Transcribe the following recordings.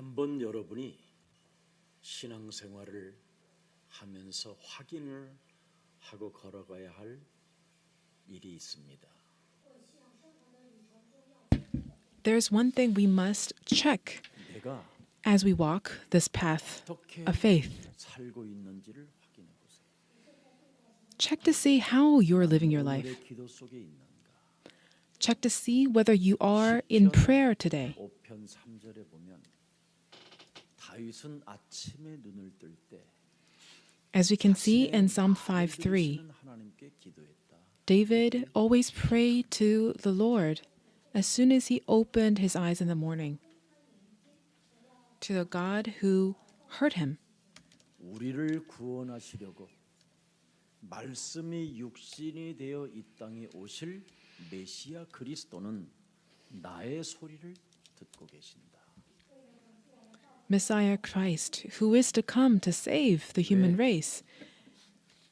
한번 여러분이 신앙생활을 하면서 확인을 하고 걸어가야 할 일이 있습니다. There's one thing we must check 내가 as we walk this path 어떻게 of faith. 살고 있는지를 확인해 보세요. Check to see how you're living your life. 오늘의 기도 속에 있는가? Check to see whether you are in prayer today. 5편 3절에 보면 다윗은 아침에 눈을 뜰 때 As we can see in Psalm 5:3, 하나님께 기도했다. David always prayed to the Lord as soon as he opened his eyes in the morning, to the God who heard him. 우리를 구원하시려고 말씀이 육신이 되어 이 땅에 오실 메시아 그리스도는 나의 소리를 듣고 계신다. Messiah Christ, who is to come to save the human race,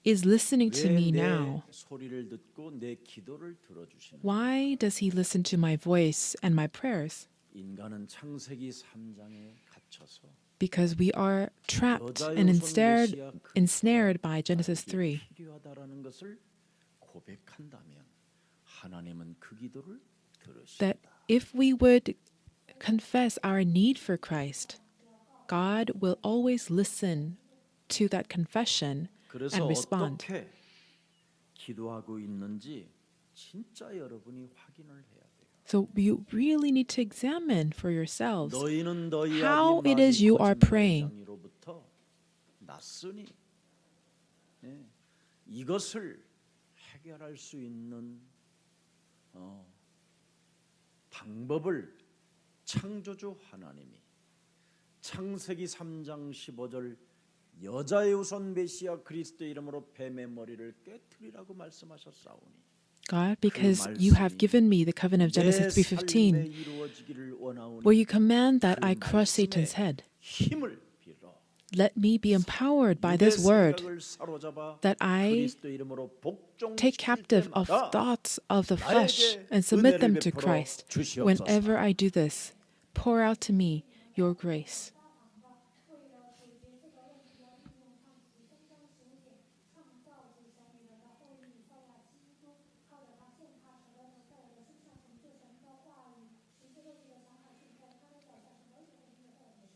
is listening to me 왜 now. 내 소리를 듣고 내 기도를 들어주시는? Why does he listen to my voice and my prayers? 인간은 창세기 3장에 갇혀서 Because we are trapped and ensnared by Genesis 3. 필요하다라는 것을 고백한다면 하나님은 그 기도를 That 들으신다. if we would confess our need for Christ, God will always listen to that confession 그래서 and respond. 어떻게 기도하고 있는지 진짜 여러분이 확인을 해야 돼요. So you really need to examine for yourselves 너희는 너희 how 아비 it is you are praying. 마귀로부터 났으니 이것을 해결할 수 있는 방법을 창조주 하나님이 창세기 3장 15절 여자의 우선 메시아 그리스도의 이름으로 뱀의 머리를 깨트리라고 말씀하셨사오니 God, because you have given me the covenant of Genesis 3:15, where you command that I crush Satan's head. 힘을 빌어 Let me be empowered by this word, that I take captive of thoughts of the flesh and submit them to Christ. Whenever I do this, pour out to me your grace.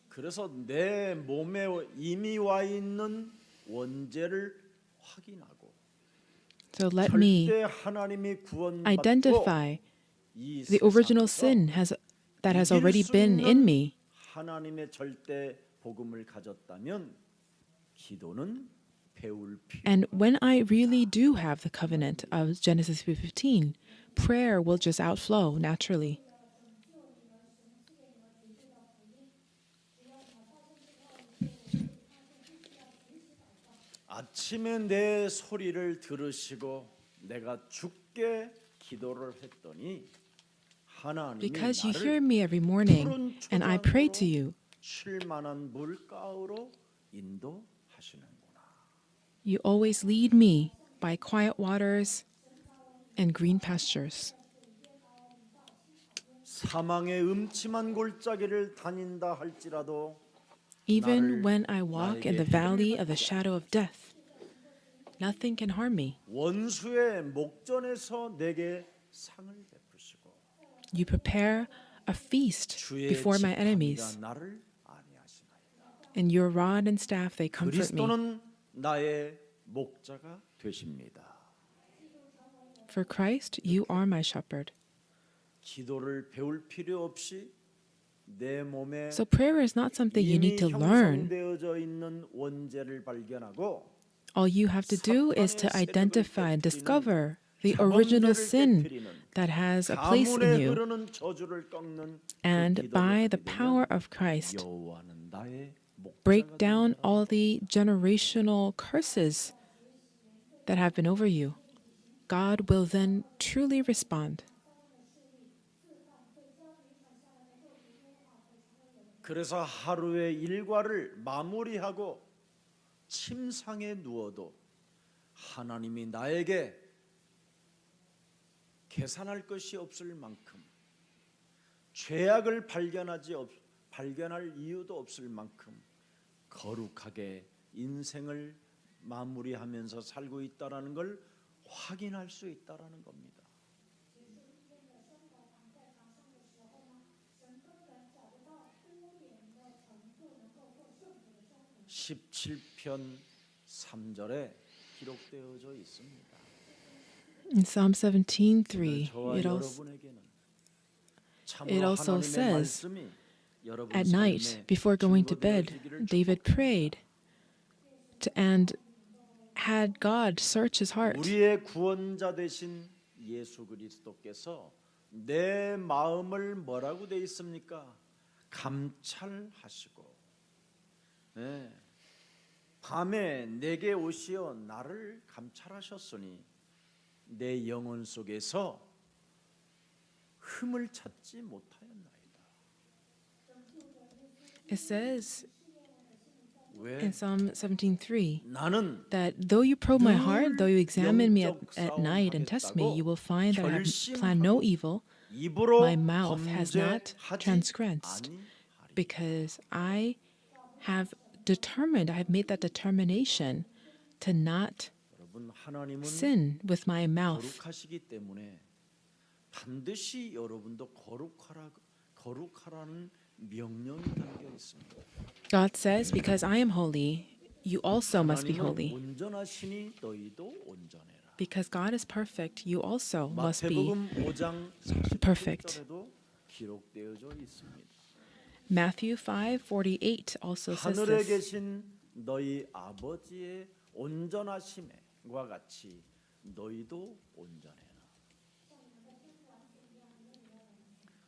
그래서 내 몸에 이미 와 있는 원죄를 확인하고 So let me 절대 하나님이 구원받고 identify 이 the original 세상에서 sin that has 이길 already 수 been 있는 in me. 하나님의 절대 복음을 가졌다면 기도는 배울 필요. And when I really do have the covenant of Genesis 3:15, prayer will just outflow naturally. 아침에 내 소리를 들으시고 내가 주께 기도를 했더니 하나님이 Because you 나를 hear me every morning and I pray to you, 쉴만한 물가로 인도하시는구나. you always lead me by quiet waters and green pastures. 사망의 음침한 골짜기를 다닌다 할지라도 Even when I walk in the valley of the shadow of death, nothing can harm me. 원수의 목전에서 내게 상을 베푸시고 You prepare a feast before my enemies, 나를 안위하시나이다. and your rod and staff, they comfort me. 그리스도는 나의 목자가 되십니다. For Christ, you are my shepherd. 기도를 배울 필요 없이 내 몸에 So prayer is not something you need 이미 to learn. 형성되어져 있는 원죄를 발견하고 All you have to do is to identify and discover the original sin that has a place in you. 흐르는 저주를 꺾는 And by the power of Christ, 여호와는 나의 break down all the generational curses that have been over you. God will then truly respond. 그래서 하루의 일과를 마무리하고 침상에 누워도 하나님이 나에게 계산할 것이 없을 만큼 죄악을 발견하지 발견할 이유도 없을 만큼 거룩하게 인생을 마무리하면서 살고 있다라는 걸 확인할 수 있다라는 겁니다. 17편 3절에 기록되어져 있습니다. In Psalm 17:3, 오늘 저와 it also 여러분에게는 it 참으로 also 하나님의 says, 말씀이 여러분 at night, 삶에 before going to bed, 증거되어지기를 David 축복합니다. prayed and had God search his heart. 우리의 구원자 되신 예수 그리스도께서 내 마음을 뭐라고 돼 있습니까? 감찰하시고, 네. 밤에 내게 오시어 나를 감찰하셨으니 내 영혼 속에서 흠을 찾지 못하였나이다. It says 왜? in Psalm 17:3 나는 that though you probe my heart, though you examine me at night and test me, you will find that I have planned no evil. 입으로 My mouth has not 범죄하지 transgressed, 아니하리라. because I have made that determination to not 여러분 하나님은 sin with my mouth. 거룩하시기 때문에 반드시 여러분도 거룩하라는 명령이 담겨 있습니다. God says, because I am holy, you also must be 하나님은 holy. 온전하시니 너희도 온전해라. Because God is perfect, you also must be 마태복음 5장 perfect. 47절에도 기록되어져 있습니다. Matthew 5:48 also says 하늘에 this. 계신 너희 아버지의 온전하심과 같이 너희도 온전해라.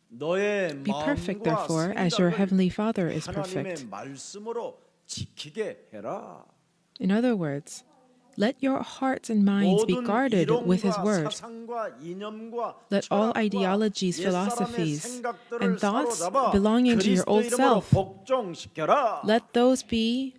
너의 Be perfect, 마음과 therefore, as your 생각을 heavenly Father is 하나님의 perfect. 말씀으로 지키게 해라. In other words, let your hearts and minds be 모든 guarded with His 이론과 word. 사상과 이념과 Let all 철학과 ideologies, 옛사람의 philosophies, 생각들을 and thoughts 사로잡아 belonging to your 그리스도 old 이름으로 self, 복종시켜라. let those be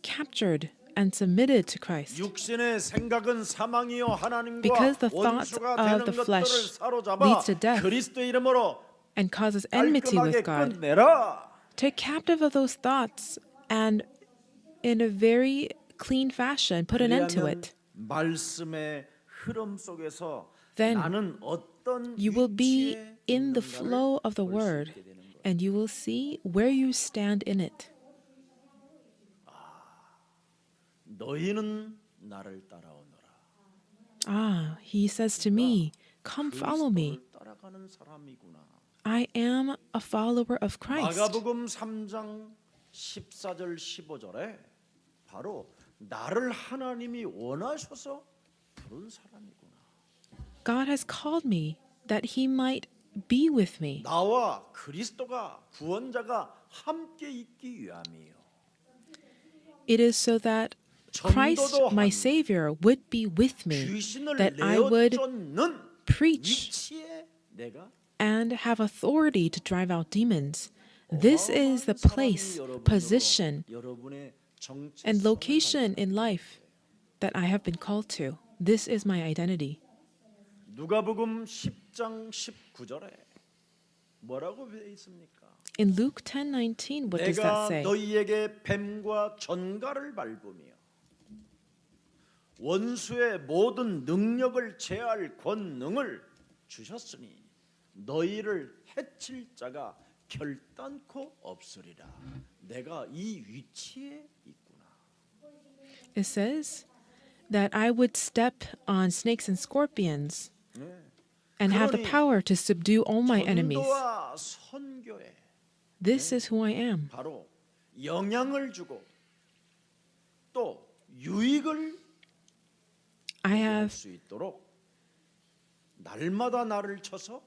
captured and submitted to Christ. 육신의 생각은 사망이요 하나님과 Because the thoughts 원수가 of 되는 the 것들을 flesh 사로잡아 leads to death 그리스도 이름으로 and causes enmity 깔끔하게 with God. 끝내라. Take captive of those thoughts and in a very clean fashion put an end to 그리하면 it. 말씀의 흐름 속에서 Then 나는 어떤 You will be 위치에 in the 있는가를 flow of the 볼 수 word, 있게 되는 거예요. and you will see where you stand in it. 너희는 나를 따라오너라. Ah, he says to me, come follow me. 그리스도를 따라가는 사람이구나. I am a follower of Christ. 마가복음 3장 14절 15절에 바로 나를 하나님이 원하셔서 부른 사람이구나. God has called me that he might be with me. 나와 그리스도가 구원자가 함께 있기 위함이요. It is so that Christ, my Savior, would be with me, 귀신을 that I would 내어쫓는 preach 위치에 내가 and have authority to drive out demons. This is the place, position, and location in life that I have been called to. This is my identity. 누가복음 10장 19절에 뭐라고 되어 있습니까? In Luke 10:19, what does 내가 that say? 너희에게 뱀과 전갈을 밟으며 원수의 모든 능력을 제할 권능을 주셨으니 너희를 해칠 자가 결단코 없으리라. 내가 이 위치에 있구나. It says that I would step on snakes and scorpions and have the power to subdue all my enemies. 전도와 선교에 This is who I am. 바로 영향을 주고 또 유익을 I 할 have 수 있도록 날마다 나를 쳐서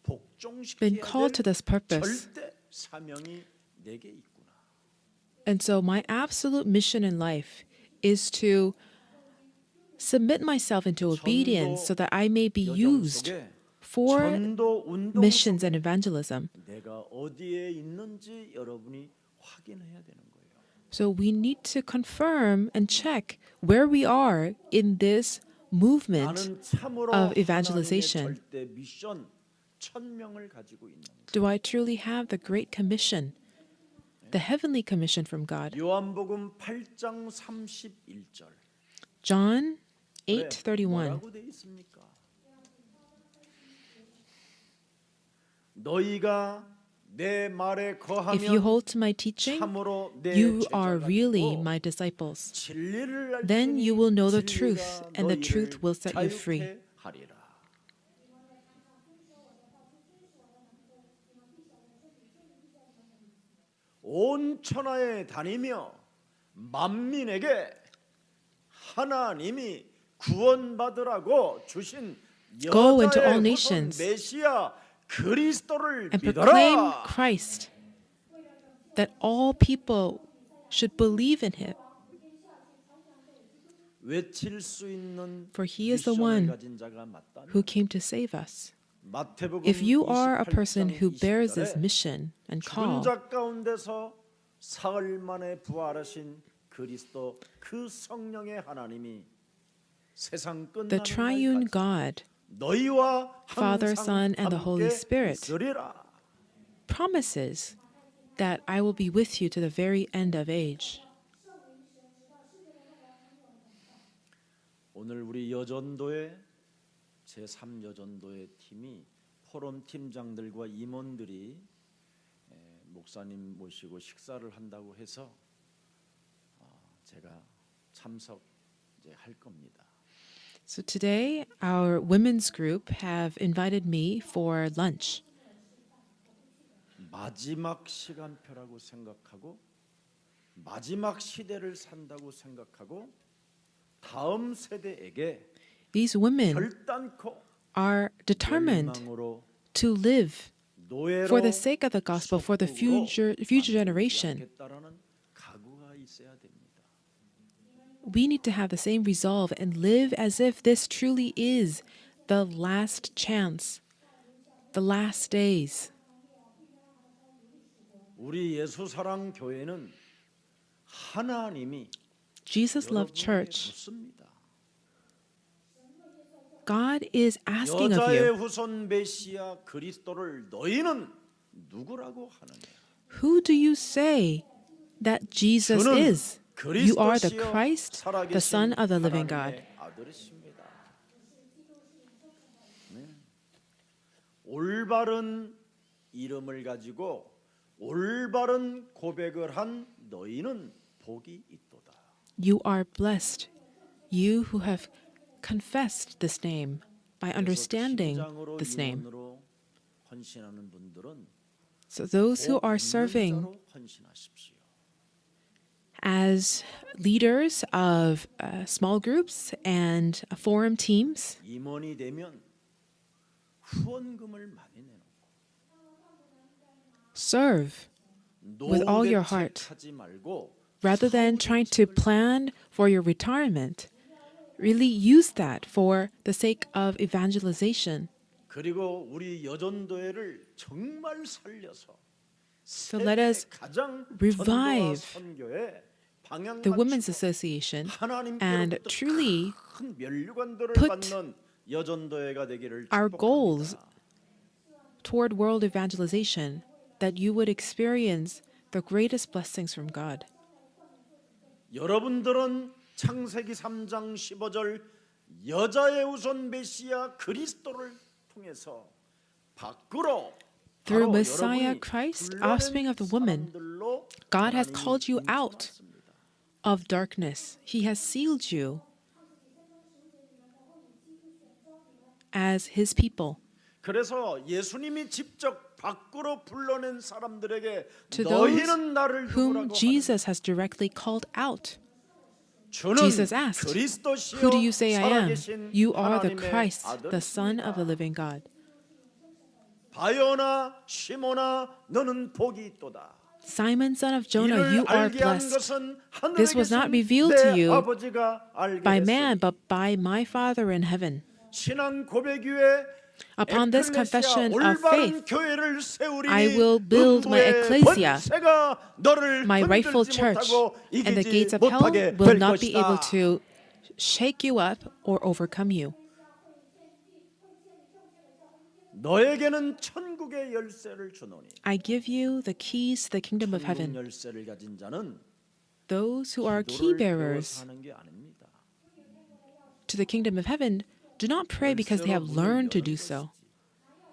been 복종시켜야 called to 될 this purpose. 절대 사명이 내게 있구나. And so my absolute mission in life is to submit myself into obedience so that I may be 여정 used 속에 for 전도 운동 missions 속에 and evangelism. 내가 어디에 있는지 여러분이 확인해야 되는 거예요. So we need to confirm and check where we are in this movement. 나는 참으로 of 하나님의 evangelization. 절대 미션 1000명을 가지고 있는 Do I truly have the Great Commission the heavenly commission from God. 요한복음 8장 31절. John 8:31. 뭐라고 돼 있습니까? 너희가 내 말에 If you 거하면 hold to my teaching, 참으로 내 you are 제자가 really 되고 my disciples. 진리를 알지니 Then you will know the 진리가 truth, and the truth will set you free. 자유케 하리라. 온 천하에 다니며 만민에게 하나님이 구원받으라고 주신 Go into all 여자의 후손 nations 메시아 그리스도를 and proclaim 믿어라. Christ, that all people should believe in him. 외칠 수 있는 For he is the 미션을 one 가진 자가 맞다. who came to save us. 마태복음 If you are a 28장 person who bears this 20절에 mission and 죽은 call, 자 가운데서 사흘 만에 부활하신 그리스도 그 성령의 하나님이 세상 the 끝나는 triune 날까지 God 너희와 Father, 항상 Son, and the Holy 함께 Spirit 있으리라. promises that I will be with you to the very end of age. 오늘 우리 여전도의 제3여전도의 팀이 포럼 팀장들과 임원들이 목사님 모시고 식사를 한다고 해서 제가 참석 이제 할 겁니다. So today, our women's group have invited me for lunch. 마지막 시간표라고 생각하고 마지막 시대를 산다고 생각하고 다음 세대에게 These women 결단코 are determined 멸망으로 to live 노예로 for the sake of the gospel for the future generation. 하겠다라는 각오가 있어야 됩니다. We need to have the same resolve and live as if this truly is the last chance, the last days. 우리 예수사랑 교회는 하나님이 Jesus Love 여러분에게 Church, 묻습니다. God is asking of 여자의 you, 후손 메시아 그리스도를 너희는 누구라고 하느냐? who do you say that Jesus 저는 is? You are the 그리스도시요 Christ, the Son 살아계신 of the living God. 하나님의 아들이십니다. 네. 올바른 이름을 가지고 올바른 고백을 한 너희는 복이 있도다. You are blessed, you who have confessed this name by understanding 팀장으로 this name. 임원으로 헌신하는 분들은 So those who 복 are 있는 serving 자로 헌신하십시오. as leaders of small groups and forum teams, 임원이 되면 후원금을 많이 내놓고 serve with all your heart. 노후대책하지 말고 rather than trying to plan for your retirement. Really use that for the sake of evangelization. 그리고 우리 여전도회를 정말 살려서 So let us 가장 revive 전도와 선교의 방향 the Women's 맞추고 Association 하나님께로부터 and truly 큰 면류관들을 put 받는 여전도회가 되기를 our goals 축복합니다. toward world evangelization, that you would experience the greatest blessings from God. 여러분들은 창세기 3장 15절 여자의 우선 메시아 그리스도를 통해서 밖으로 Through 바로 Messiah 여러분이 Christ, 불러낸 offspring of the woman, 사람들로 God has 하나님이 called you out 인정하십니다. of darkness. He has sealed you as His people. 그래서 예수님이 직접 밖으로 불러낸 사람들에게 To those 너희는 나를 whom 누구라고 Jesus has directly called out. 주는 Jesus asked, 그리스도시요 Who do you say I am? 살아계신 You are the 하나님의 Christ, the Son of the 아들이십니다. living God. 바요나 시모나 너는 복이 있도다. Simon, son of Jonah, 이를 you are 알게 한 blessed. 것은 하늘에 This was not 계신 revealed 내 to you 아버지가 알게 by man, 했으니 but by my Father in heaven. 신앙 고백 위에 Upon this confession of 올바른 faith, 교회를 세우리니 I will build my 음부의 ecclesia, 권세가 너를 my rightful 흔들지 church, 못하고 and the 이기지 gates of hell 못하게 will 될 not be able 것이다. to shake you up or overcome you. 너에게는 천국의 열쇠를 주노니 I give you the keys to the kingdom of 천국 heaven. 열쇠를 가진 자는 Those who are key 기도를 bearers 배워서 하는 게 아닙니다. to the kingdom of heaven do not pray because they have learned to do so.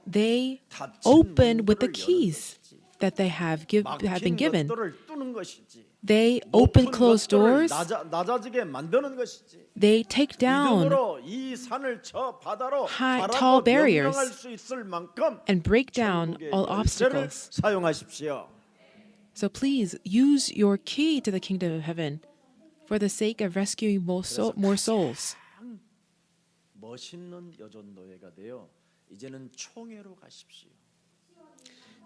They open with the keys that they have been given. 것들을 뚫는 것이지. They open closed doors. 낮아지게 만드는 것이지. They take down 믿음으로 이 산을 저 바다로 tall barriers 명령할 수 있을 만큼 and break down 천국의 all 열쇠를 obstacles. 사용하십시오. So please use your key to the kingdom of heaven for the sake of rescuing more souls. 멋있는 여전도회가 되어 이제는 총회로 가십시오.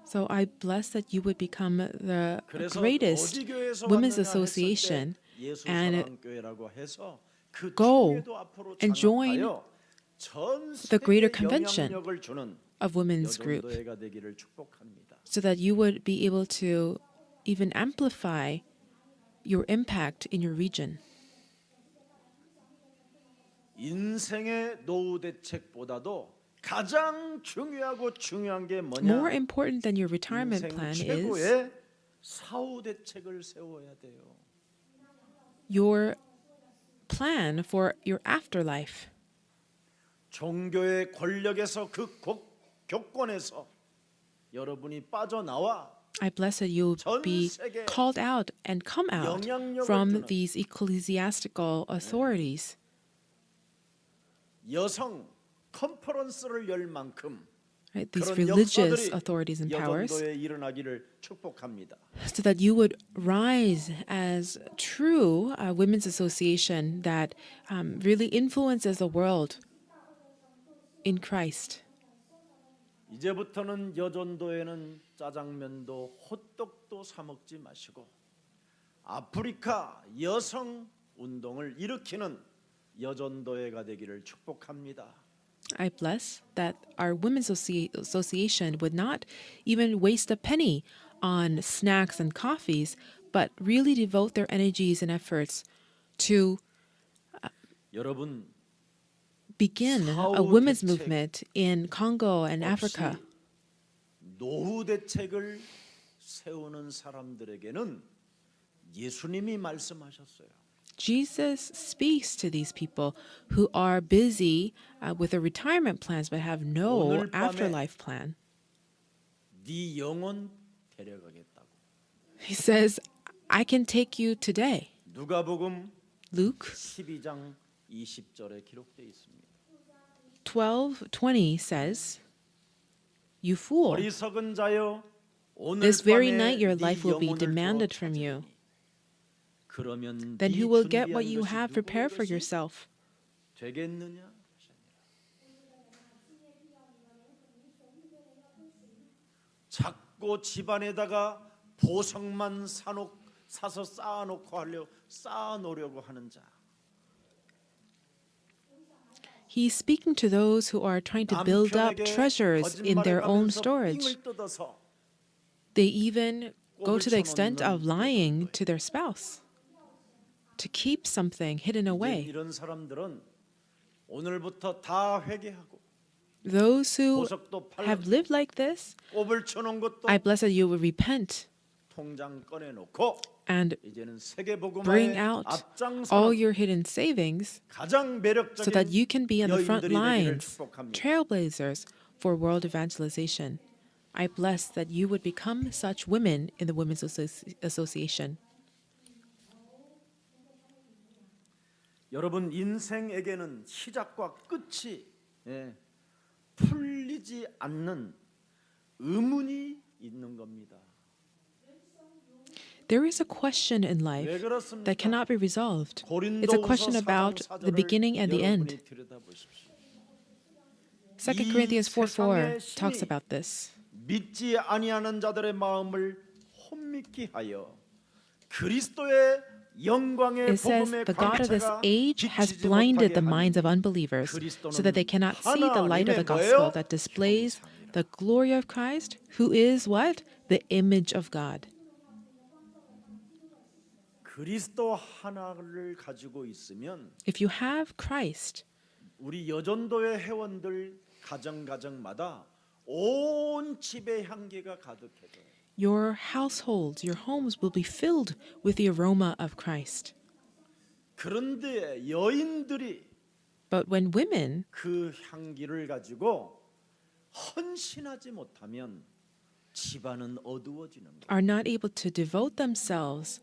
So I bless that you would become the 그래서 greatest 어디 교회에서 women's 왔느냐 association 했을 때 예수 and 사랑교회라고 해서 그 go 총회도 앞으로 and join 장악하여 전 the greater 세계에 convention 영향력을 주는 of women's group 여전도회가 되기를 축복합니다. so that you would be able to even amplify your impact in your region. 인생의 노후 대책보다도 가장 중요한 게 More 뭐냐? important than your retirement 인생 plan is 최고의 사후 대책을 세워야 돼요. your plan for your afterlife. 종교의 권력에서 그 교권에서 여러분이 빠져나와 I bless that you will be called out and come out from these ecclesiastical authorities. 여성 컨퍼런스를 열 만큼 Right, these 그런 religious 역사들이 authorities and powers, 여전도에 일어나기를 축복합니다. so that you would rise as true women's association that really influences the world in Christ. 이제부터는 여전도에는 짜장면도 호떡도 사 먹지 마시고 아프리카 여성 운동을 일으키는 여전도회가 되기를 축복합니다. I bless that our women's association would not even waste a penny on snacks and coffees, but really devote their energies and efforts to 여러분 begin a women's movement in Congo and Africa. 노후 대책을 세우는 사람들에게는 예수님이 말씀하셨어요. Jesus speaks to these people who are busy with their retirement plans but have no 오늘 밤에 afterlife plan. 네 영혼 데려가겠다고. He says, I can take you today. 누가복음 Luke 12장 20절에 기록되어 있습니다. 12:20 says, You fool, 어리석은 자여 오늘 this very 밤에 night your 네 life will be 영혼을 demanded 주어 from you. 그러면 Then 네 who will get 준비한 what you 것이 have prepared for 누구의 것이 yourself? 되겠느냐? 작고 집안에다가 보석만 사서 쌓아놓으려고 하는 자. He's speaking to those who are trying to build up treasures in their own storage. They even go to the extent of lying to their spouse to keep something hidden away. 이런 사람들은 오늘부터 다 회개하고 Those who 보석도 have lived like this, 꼽을 쳐놓은 것도 I bless that you will repent 통장 꺼내놓고 and 이제는 bring 세계복음화에 out all 앞장서는 your hidden savings 가장 so that you can 매력적인 be on the front 여인들이 되기를 lines, 축복합니다. trailblazers for world evangelization. I bless that you would become such women in the Women's Association. 여러분 인생에게는 시작과 끝이 풀리지 않는 의문이 있는 겁니다. There is a question in 왜 life 그렇습니까? that cannot be resolved. It's a question about the beginning and the end. 2 Corinthians 4:4 talks about this. 믿지 아니하는 자들의 마음을 혼미케 하여 그리스도의 영광의 It says, 복음의 the God of this 광채가 age has 비치지 blinded 못하게 the minds of 하니 unbelievers so that they cannot see the light of the gospel that displays the glory of Christ, who is what? The image of God. 그리스도 하나를 가지고 있으면 If you have Christ, 우리 여전도의 회원들 가정마다 온 집의 향기가 가득해져요. Your households, your homes will be filled with the aroma of Christ. 그런데 여인들이 But when women 그 향기를 가지고 헌신하지 못하면 집안은 어두워지는 거예요. are not able to devote themselves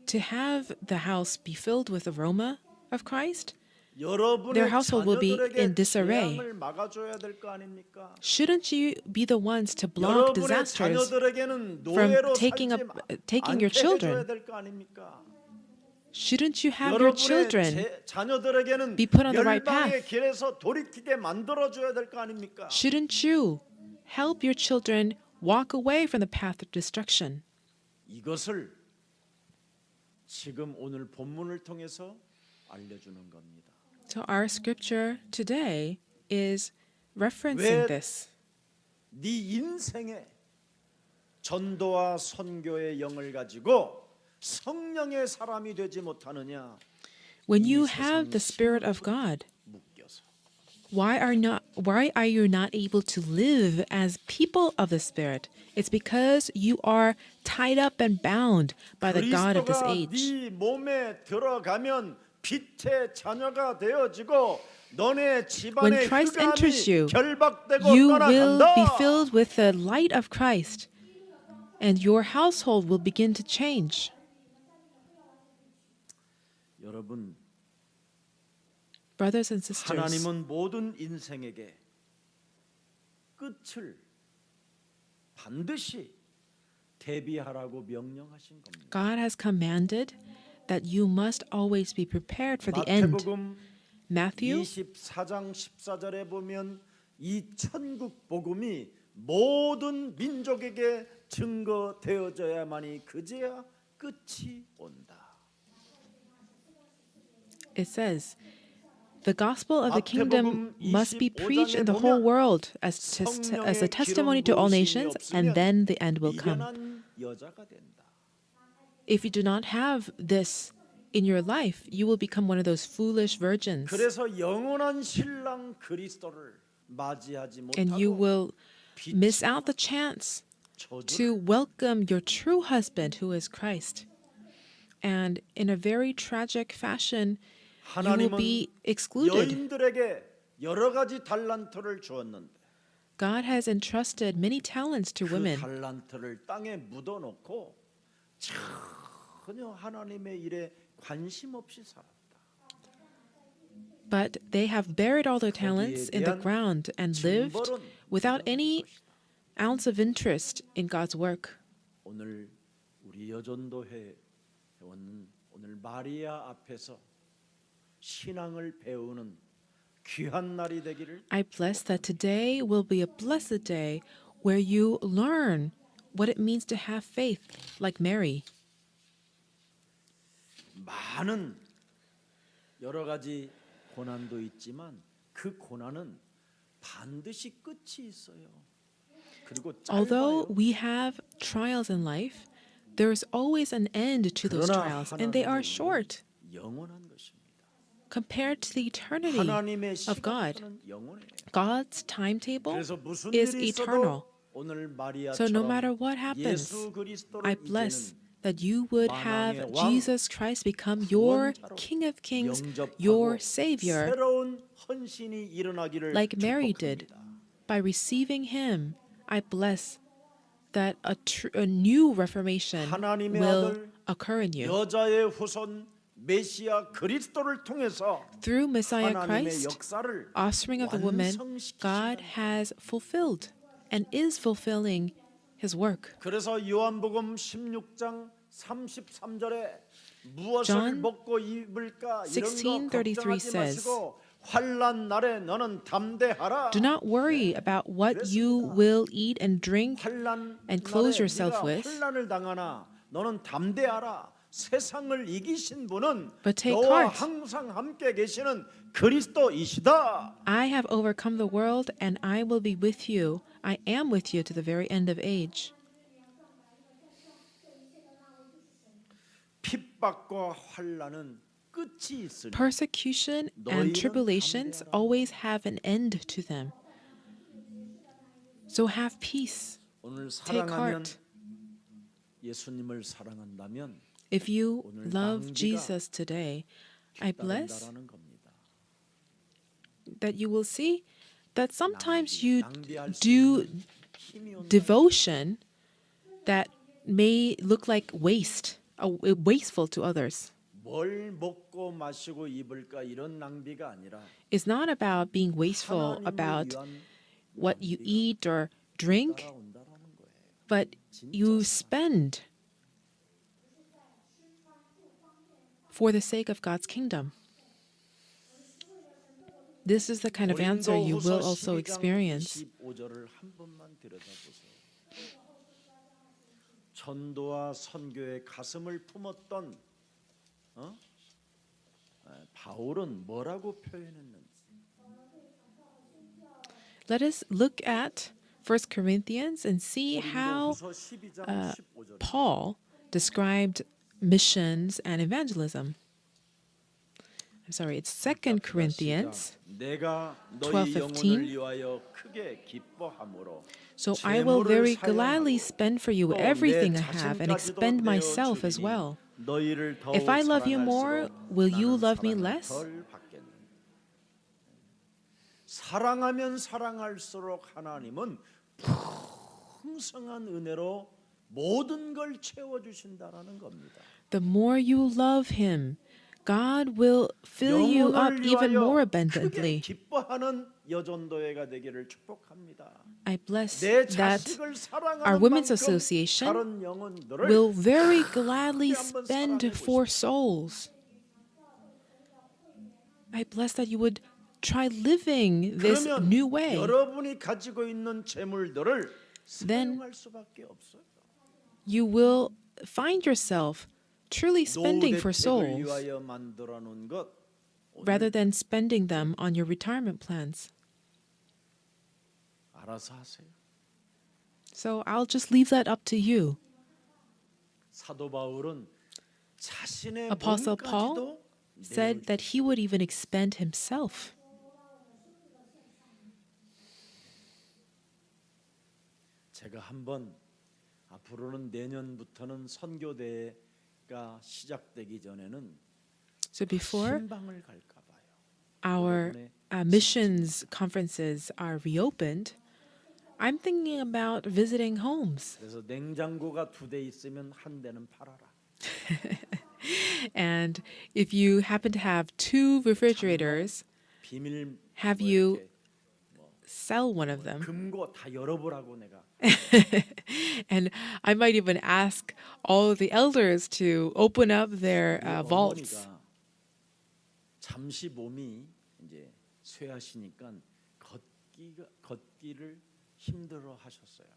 to have the house be filled with aroma of Christ, 여러분의 their household will be in 자녀들에게 disarray. 재앙을 막아줘야 될 거 아닙니까? Shouldn't you be the ones to block 여러분의 disasters 자녀들에게는 from 노예로 taking 살지 your 않게 children? 해줘야 될 거 아닙니까? Shouldn't you have your children 자녀들에게는 be put on the right 멸망의 path? 길에서 돌이키게 만들어줘야 될 거 아닙니까? Shouldn't you help your children walk away from the path of destruction? 이것을 지금 오늘 본문을 통해서 알려주는 겁니다. So our scripture today is 왜 referencing this. 네 인생에 전도와 선교의 영을 가지고 성령의 사람이 되지 못하느냐? When you 이 have the Spirit of God, 묶여서. why are you not able to live as people of the Spirit? It's because you are tied up and bound by the God of this 그리스도가 age. 네 몸에 들어가면 빛의 자녀가 되어지고 너네 When 집안의 Christ enters you, 흑암이 결박되고 you will be 떠나간다. filled with the light of Christ, and your household will begin to change. 여러분, Brothers and sisters, 하나님은 모든 인생에게 끝을 반드시 대비하라고 명령하신 겁니다. God has commanded that you must always be prepared for the end. 마태복음 Matthew 24장 14절에 보면 이 천국 복음이 모든 민족에게 증거되어져야만이 그제야 끝이 온다. it says, the gospel of the kingdom 마태복음 must be 25장에 preached in the whole 보면 world as a testimony to all nations, and then the end will come. 미련한 여자가 된다. If you do not have this in your life, you will become one of those foolish virgins, 그래서 영원한 신랑 그리스도를 맞이하지 and you 못하고 will miss out the chance to welcome your true husband, who is Christ. And in a very tragic fashion, you will 하나님은 be excluded. 여인들에게 여러 가지 달란트를 주었는데 God has entrusted many talents to 그 women, 달란트를 땅에 묻어놓고 전혀 하나님의 일에 관심 없이 살았다. but they have buried all their talents in the 대한 ground and lived 징벌은 without 이런 any 것이다. ounce of interest in God's work. 오늘 우리 여전도회 회원은 오늘 마리아 앞에서 신앙을 배우는 귀한 날이 되기를. I bless that today will be a blessed day where you learn what it means to have faith like Mary. 많은 여러 가지 고난도 있지만 그 고난은 반드시 끝이 있어요. 그리고 Although 짧아요. we have trials in life, there is always an end to those 그러나 trials, and they are 하나님은 short 영원한 것입니다. compared to the eternity 하나님의 of God. 시간은 영원해요. God's timetable 그래서 무슨 is 일이 eternal. 있어도 오늘 So no 마리아처럼 matter what happens, 예수 그리스도를 I bless 이제는 that you would have 만왕의 왕, Jesus Christ become your 구원자로 King of Kings, 영접하고 your Savior, 새로운 헌신이 일어나기를 like Mary did. 축복합니다. By receiving Him, I bless that a new reformation 하나님의 will 아들 occur in you. 여자의 후손 메시아 그리스도를 통해서 Through Messiah 하나님의 Christ, 역사를 offspring of the woman, God 완성시키신다. has fulfilled and is fulfilling His work. 그래서 요한복음 16장 33절에 무엇을 John 먹고 입을까 이런 거 16:33 걱정하지 says, 마시고 환난 날에 너는 담대하라. Do not worry about what you will eat and drink 환난 and clothe 날에 yourself 네가 with. 환난을 당하나 너는 담대하라. 세상을 이기신 분은 But take 너와 heart. 항상 함께 계시는 그리스도이시다. I have overcome the world, and I will be with you. I am with you to the very end of age. 핍박과 환난은 끝이 있으니 Persecution and tribulations always have an end to them. So have peace. 오늘 Take 사랑하면 heart. 예수님을 사랑한다면 If you 오늘 love 낭비가 Jesus today, I bless 따른다라는 겁니다. that you will see that sometimes you 낭비할 수 do 있는 힘이 온다. devotion that may look like waste, wasteful to others. 뭘 먹고 마시고 입을까 이런 낭비가 아니라 It's not about being wasteful 하나님을 about 위한 what you 낭비가 eat or drink, 따라온다라는 거예요. but you spend for the sake of God's kingdom. This is the kind of answer you will also experience. 25절을 한 번만 들여다보세요. 전도와 선교의 가슴을 품었던 바울은 뭐라고 표현했는지. Let us look at 1 Corinthians and see how 고린도후서 12장 15절. Paul described missions and evangelism. I'm sorry, it's 2 Corinthians. 내가 너희 12:15. 영혼을 위하여 크게 기뻐함으로 So I will very gladly spend for you everything I have and expend myself as well. If I love you more, will you love me less? 사랑하면 사랑할수록 하나님은 풍성한 은혜로 모든 걸 채워 주신다라는 겁니다. The more you love him, God will fill you up even more abundantly. 기뻐하는 여전도회가 되기를 축복합니다. I bless 내 that 자식을 사랑하는 our women's 만큼 association 다른 영혼들을 will very gladly spend for souls. I bless that you would try living this 그러면 new way. 여러분이 가지고 있는 재물들을 Then 사용할 수밖에 없어요. you will find yourself truly spending for 노후대책을 souls 위하여 만들어 놓은 것 rather than spending them on your retirement plans. 알아서 하세요. So I'll just leave that up to you. 사도 바울은 자신의 Apostle 몸까지도 Paul said that he would even expend himself. 제가 한번 앞으로는 내년부터는 선교대회가 시작되기 전에는 So before 신방을 갈까 봐요. our missions conferences are reopened, I'm thinking about visiting homes. 그래서 냉장고가 2대 있으면 한 대는 팔아라. And if you happen to have 2 refrigerators, 비밀 have you sell one of them. 금고 다 열어보라고 내가. And I might even ask all of the elders to open up their vaults. 어머니가 잠시 몸이 이제 쇠하시니까 걷기를 힘들어 하셨어요.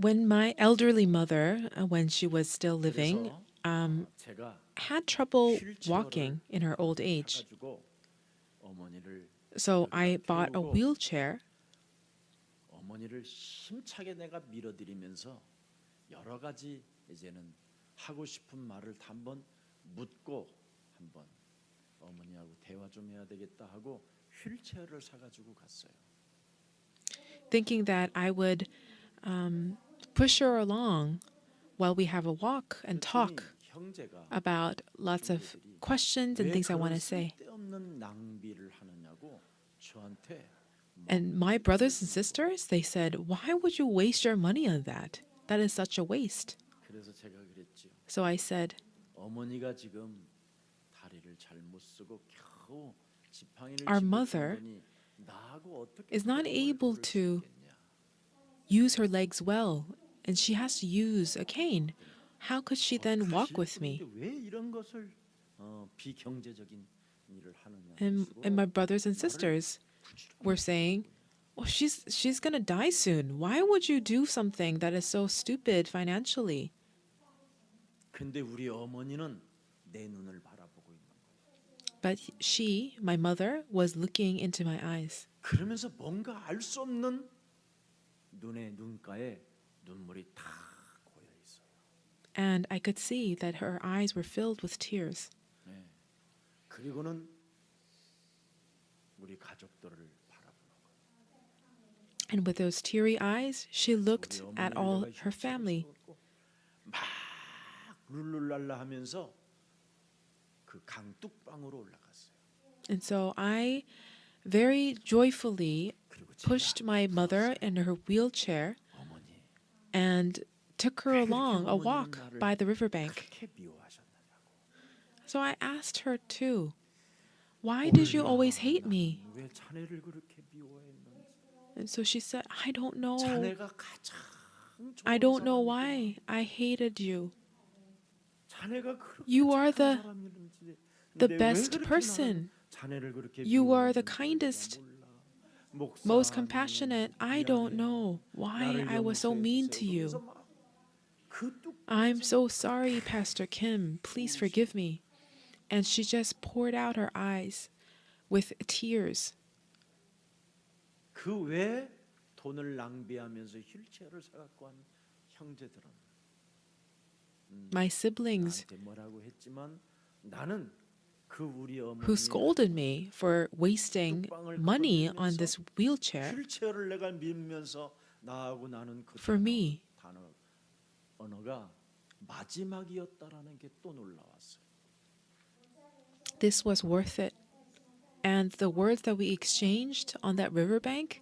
When my elderly mother, when she was still living, 그래서 제가 had trouble walking in her old age. 가지고 어머니를 So I bought a wheelchair. 어머니를 힘차게 내가 밀어드리면서 여러 가지 이제는 하고 싶은 말을 한번 묻고 한번 어머니하고 대화 좀 해야 되겠다 하고 휠체어를 사가지고 갔어요. Thinking that I would push her along while we have a walk and talk 형제가 about lots of questions and things I want to say. 쓸데없는 낭비를 하느냐고 저한테 And my brothers and sisters, they said, why would you waste your money on that? That is such a waste. 그래서 제가 그랬죠. So I said, 어머니가 지금 다리를 잘 못 쓰고 겨우 지팡이를 Our 짚고 mother 있는 거니 나하고 어떻게 is not 대화를 able 걸을 수 to 있겠냐. use her legs well, and she has to use a cane. How could she then walk with me? 왜 이런 것을 비경제적인 일을 하느냐. And my brothers and sisters were saying, well, she's gonna die soon. Why would you do something that is so stupid financially? 근데 우리 어머니는 내 눈을 바라보고 있는 거예요. But she, my mother, was looking into my eyes. 그러면서 뭔가 알 수 없는 눈에 눈가에 눈물이 다 고여 있어요. And I could see that her eyes were filled with tears. 네. 그리고는 우리 가족들을 바라보는 거예요. And with those teary eyes, she looked 우리 at 어머니를 all 내가 her family. 휠체어에 세웠고 막 룰루랄라 하면서 그 강둑방으로 올라갔어요. And so I very joyfully 그리고 pushed my mother in her wheelchair 어머니 and took her 왜 그렇게 along a 어머니는 walk 나를 by the riverbank. 그렇게 미워하셨느냐고. So I asked her too, why did you always hate me? 나는 왜 자네를 그렇게 미워했는지. And so she said, I don't know. 자네가 가장 I 좋은 don't know 사람이구나. why I hated you. 자네가 그렇게 You are 착한 the 사람이었는지. the 근데 왜 best 그렇게 person. 나를 자네를 그렇게 You are the 미워했는지 kindest, 몰라. 목사님, most compassionate. I don't 미안해요. know why 나를 I was so 용서해 mean 주세요. to you. 그러면서 막 그 뚝- I'm so sorry, Pastor Kim. Please forgive me. And she just poured out her eyes with tears. 그 외에 돈을 낭비하면서 휠체어를 사갖고 한 형제들은 My siblings 나한테 뭐라고 했지만 나는 그 우리 어머니 who scolded me for wasting money on this wheelchair, 휠체어를 내가 밀면서 나하고 나는 그 for me, 언어가 마지막이었다라는 게 또 놀라웠어요. this was worth it. And the words that we exchanged on that riverbank,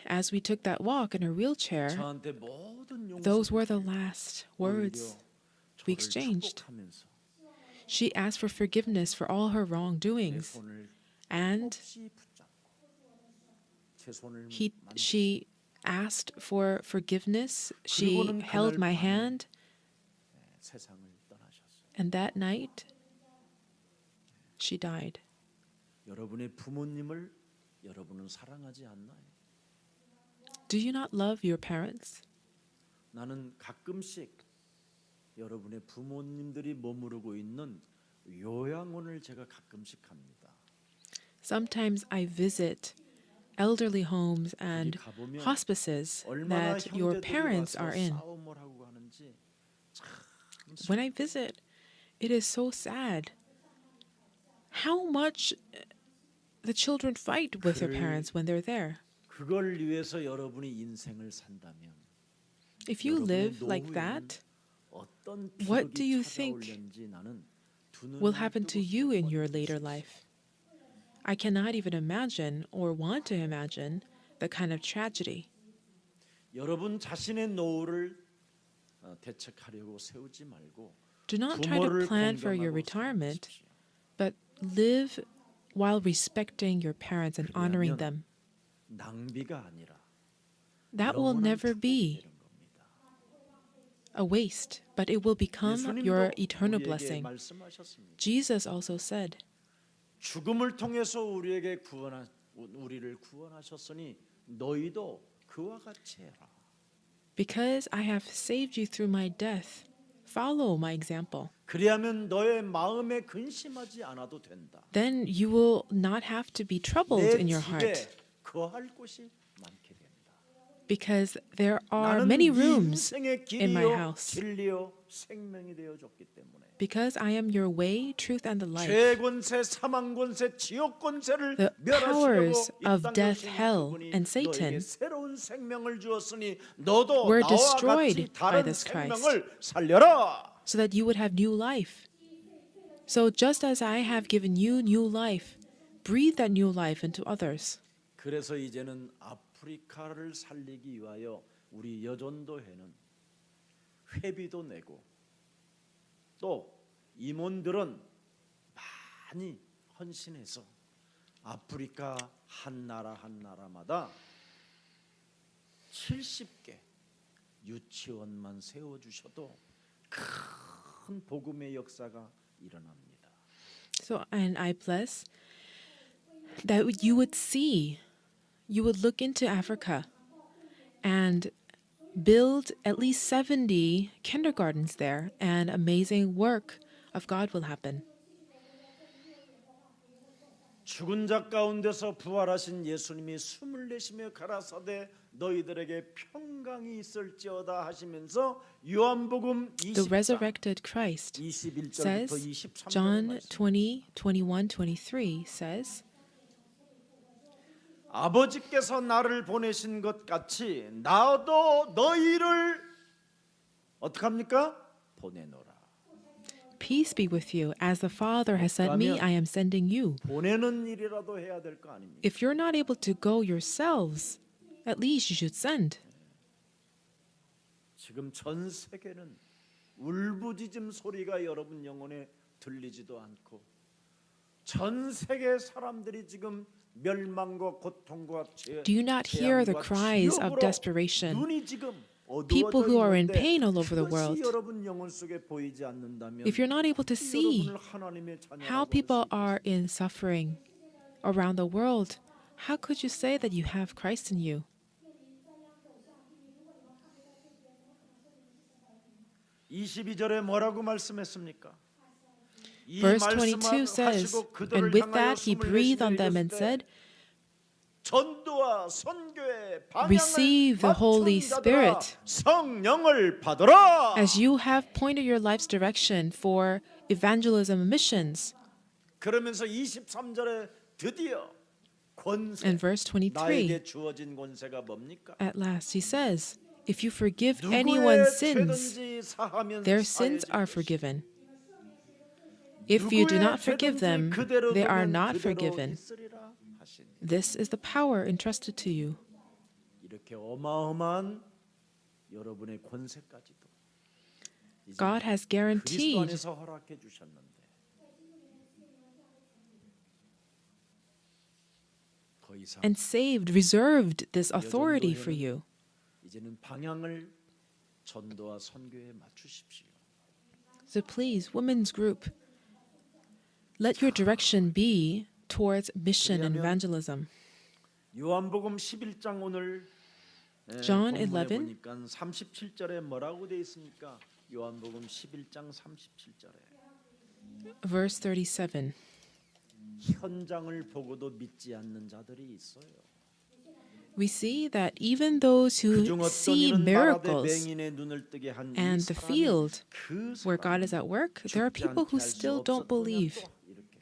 as we took that walk in her wheelchair, 저한테 모든 those were the last words we 저를 exchanged. 축복하면서 She asked for forgiveness for all her 내 wrongdoings, 손을 and 혹시 붙잡고 제 손을 she asked for forgiveness. She 그리고는 held 그날 my 밤에 hand, 세상을 떠나셨어요. and that night, she died. 여러분의 부모님을 여러분은 사랑하지 않나요? Do you not love your parents? 나는 가끔씩 여러분의 부모님들이 머무르고 있는 요양원을 제가 가끔씩 갑니다. Sometimes I visit elderly homes and 가보면 hospices 얼마나 that your 형제들이 parents 와서 are in. 싸움을 하고 가는지 참 When I visit, it is so sad how much the children fight with their parents when they're there. 그걸 위해서 여러분이 인생을 산다면 If you 여러분의 live like 노후에는 that, 어떤 what do 비극이 you think 찾아올는지 나는 두 눈을 will happen to 뜨고 you in your 볼 later 수 있어요. life? I cannot even imagine or want to imagine the kind of tragedy. 여러분 자신의 노후를 대책하려고 세우지 말고 Do not try to 부모를 plan for your 공경하고 retirement, 살아가십시오. but live while respecting your parents and honoring them. 낭비가 아니라 That will 영원한 never 축복이 be 되는 겁니다. a waste, but it will become your 예수님도 eternal 우리에게 blessing. 말씀하셨습니다. Jesus also said, 죽음을 통해서 우리를 구원하셨으니 너희도 그와 같이 해라. because I have saved you through my death, follow my example. 그리하면 너의 마음에 근심하지 않아도 된다. Then you will not have to be troubled 내 in your 집에 heart, 거할 곳이 많게 된다. because there are 나는 many 네 rooms 인생의 in my 길이요 house. 진리요 생명이 되어 줬기 때문에 Because I am your way, truth, and the life. 죄 권세, 사망 권세, 지옥 권세를 The 멸하시려고 powers 이 of 땅에 death, 오신 hell, 그분이 and Satan 너에게 새로운 생명을 주었으니 너도 were 나와 destroyed 같이 by 다른 this Christ. 생명을 살려라. so that you would have new life. So just as I have given you new life, breathe that new life into others. 그래서 이제는 아프리카를 살리기 위하여 우리 여전도회는 회비도 내고 또 임원들은 많이 헌신해서 아프리카 한 나라마다 70개 유치원만 세워주셔도 큰 복음의 역사가 일어납니다. So, and I bless that you would see, you would look into Africa and build at least 70 kindergartens there, and amazing work of God will happen. 죽은 자 가운데서 부활하신 예수님이 숨을 내쉬며 가라사대 너희들에게 평강이 있을지어다 하시면서 요한복음 The 20장 resurrected Christ 21절부터 says, 23절에 John 20, 21, 23 says, 아버지께서 나를 보내신 것 같이 나도 너희를 어떡합니까? 보내노라. Peace be with you. As the Father has sent me, I am sending you. 보내는 일이라도 해야 될 거 아닙니까? If you're not able to go yourselves, at least you should send. 지금 전 세계는 울부짖음 소리가 여러분 영혼에 들리지도 않고 전 세계 사람들이 지금 멸망과 고통과 Do you not hear the cries of desperation? People who are in pain all over the world. If you're not able to see how people are in suffering around the world, how could you say that you have Christ in you? 뭐라고 말씀했습니까? Verse 22 says, and with that he breathed on them and said, receive the Holy Spirit as you have pointed your life's direction for evangelism and missions. 그러면서 23절에 드디어 And verse 23, 주어진 권세가 뭡니까? at last he says, if you forgive anyone's sins, their sins are forgiven. If you do not forgive them, they are not forgiven. This is the power entrusted to you. 이렇게 어마어마한 여러분의 권세까지도 God has 그리스도 guaranteed 안에서 허락해 주셨는데 더 이상 and saved, reserved this authority for you. 이제는 방향을 전도와 선교에 맞추십시오. So please, women's group, let your direction be towards mission and evangelism. 요한복음 11장 오늘 John 본문에 11. 보니까 37절에 뭐라고 돼 있습니까? 요한복음 11장 37절에 Verse 37. 현장을 보고도 믿지 않는 자들이 있어요. We see that even those who 그중 어떤 see 이는 miracles 맹인의 눈을 뜨게 한 이 and the 사람이 field 그 where God is at work, there are 죽지 people 않게 who 할 수 still don't 없었느냐 believe. 또 이렇게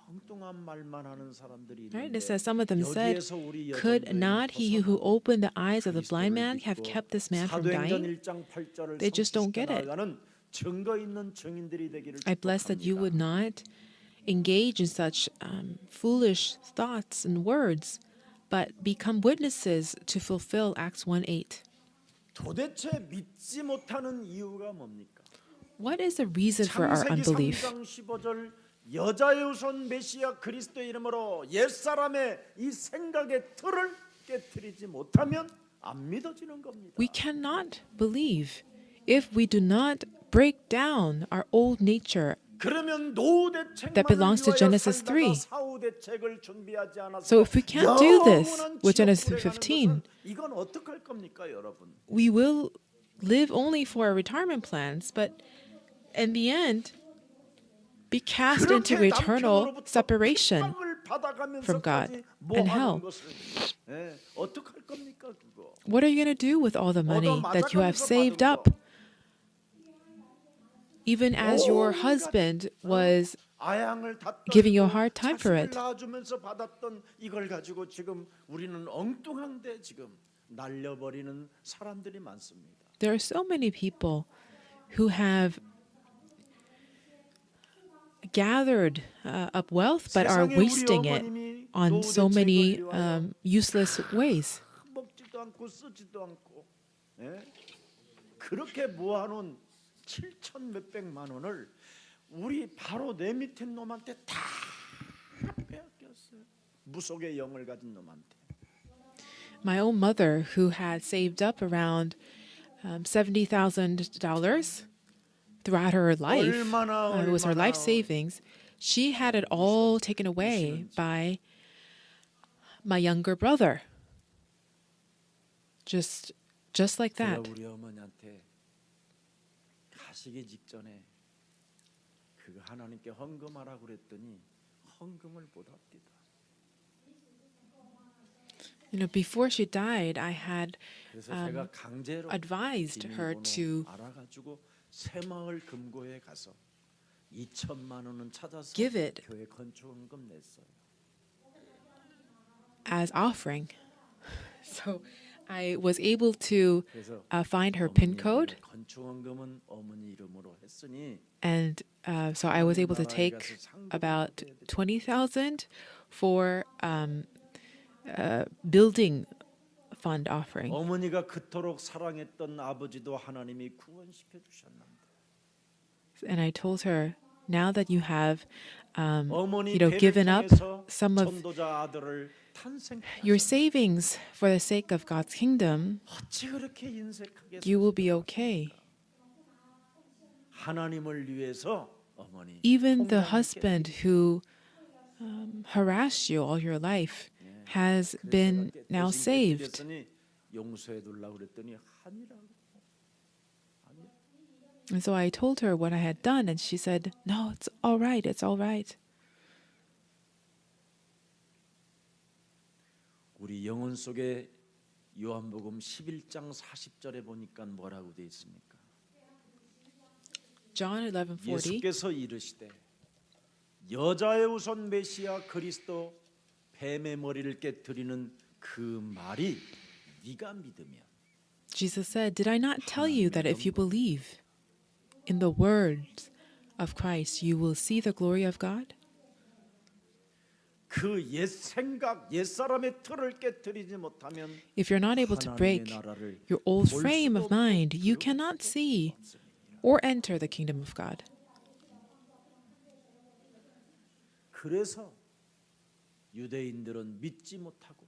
엉뚱한 말만 하는 사람들이 Right? 있는데 It says some of them said, 여기에서 우리 could 여전도에는 not he who 벗어나고 opened the eyes of the blind man 그리스도를 have 믿고 kept this man from 사도행전 dying? 1장 8절을 They just don't get it. 나아가는 증거 있는 증인들이 되기를 I bless that you would 축복합니다. not engage in such foolish thoughts and words, but become witnesses to fulfill Acts 1:8. 도대체 믿지 못하는 이유가 뭡니까? What is the reason for our 창세기 unbelief? 3장 15절 여자의 후손 메시아 그리스도의 이름으로 옛사람의 이 생각의 틀을 깨트리지 못하면 안 믿어지는 겁니다. We cannot believe if we do not break down our old nature. 그러면 노후 대책만을 That belongs to 위하여 Genesis 살다가 3. 사후 대책을 준비하지 않아서 So if we can't do this 영원한 with Genesis 지옥불에 가는 15, 것은 이건 어떡할 겁니까, 여러분? we will live only for our retirement plans, but in the end, be cast into 그렇게 eternal 남편으로부터 separation 핍박을 받아가면서까지 from God 뭐 and 하는 hell. 것을, 예, 어떡할 겁니까, 그거? What are you going to do with all the money that you have saved up? Even as your husband was 아양을 다 giving you a 떨고 hard time for 자식을 it. 낳아주면서 받았던 이걸 가지고 지금 우리는 엉뚱한데 지금 날려버리는 사람들이 많습니다. There are so many people who have gathered up wealth but are 세상에 우리 wasting it 어머님이 on so 노후 many 대책을 위하여 useless ways. 먹지도 않고 쓰지도 않고, 예? 그렇게 모아놓은 7천 몇백만 원을 우리 바로 내 밑에 놈한테 다 빼앗겼어요. 무속의 영을 가진 놈한테. My own mother, who had saved up around $70,000 throughout her life, it was her life savings, she had it all taken away by my younger brother. Just like 제가 that. 우리 어머니한테 가시기 직전에 그거 하나님께 헌금하라고 그랬더니 헌금을 못 합니다. You know, before she died, I had 그래서 제가 강제로 advised her to 알아가지고 새마을 금고에 가서 2천만 원은 찾아서 give it. 교회 건축원금 냈어요. as offering. So I was able to 그래서 find her PIN code, 건축원금은 어머니 이름으로 했으니 and so I was able to take about 20,000 for building fund offering. 어머니가 그토록 사랑했던 아버지도 하나님이 구원시켜 주셨는데 And I told her, now that you have, 어머니 given up 통해서 some of 전도자 아들을 탄생케 your savings for the sake of God's kingdom, 어찌 그렇게 인색하게 you will be okay. 하나님을 위해서 어머니 Even the 통장을 husband who harassed you all your life has been now saved. 용서해 둘라고 그랬더니 아니라고. And so I told her what I had done, and she said, "No, it's all right. It's all right." 우리 영혼 속에 요한복음 11장 40절에 보니까 뭐라고 돼 있습니까? John 11:40. 예수께서 이르시되 여자의 우선 메시아 그리스도 뱀의 머리를 깨뜨리는 그 말이 네가 믿으면 Jesus said, "Did I not tell you that if you believe in the words of Christ, you will see the glory of God?" 그 옛 생각, 옛 사람의 틀을 깨뜨리지 못하면 If you're not able to break your old frame of mind, you cannot see or enter the kingdom of God. 그래서 유대인들은 믿지 못하고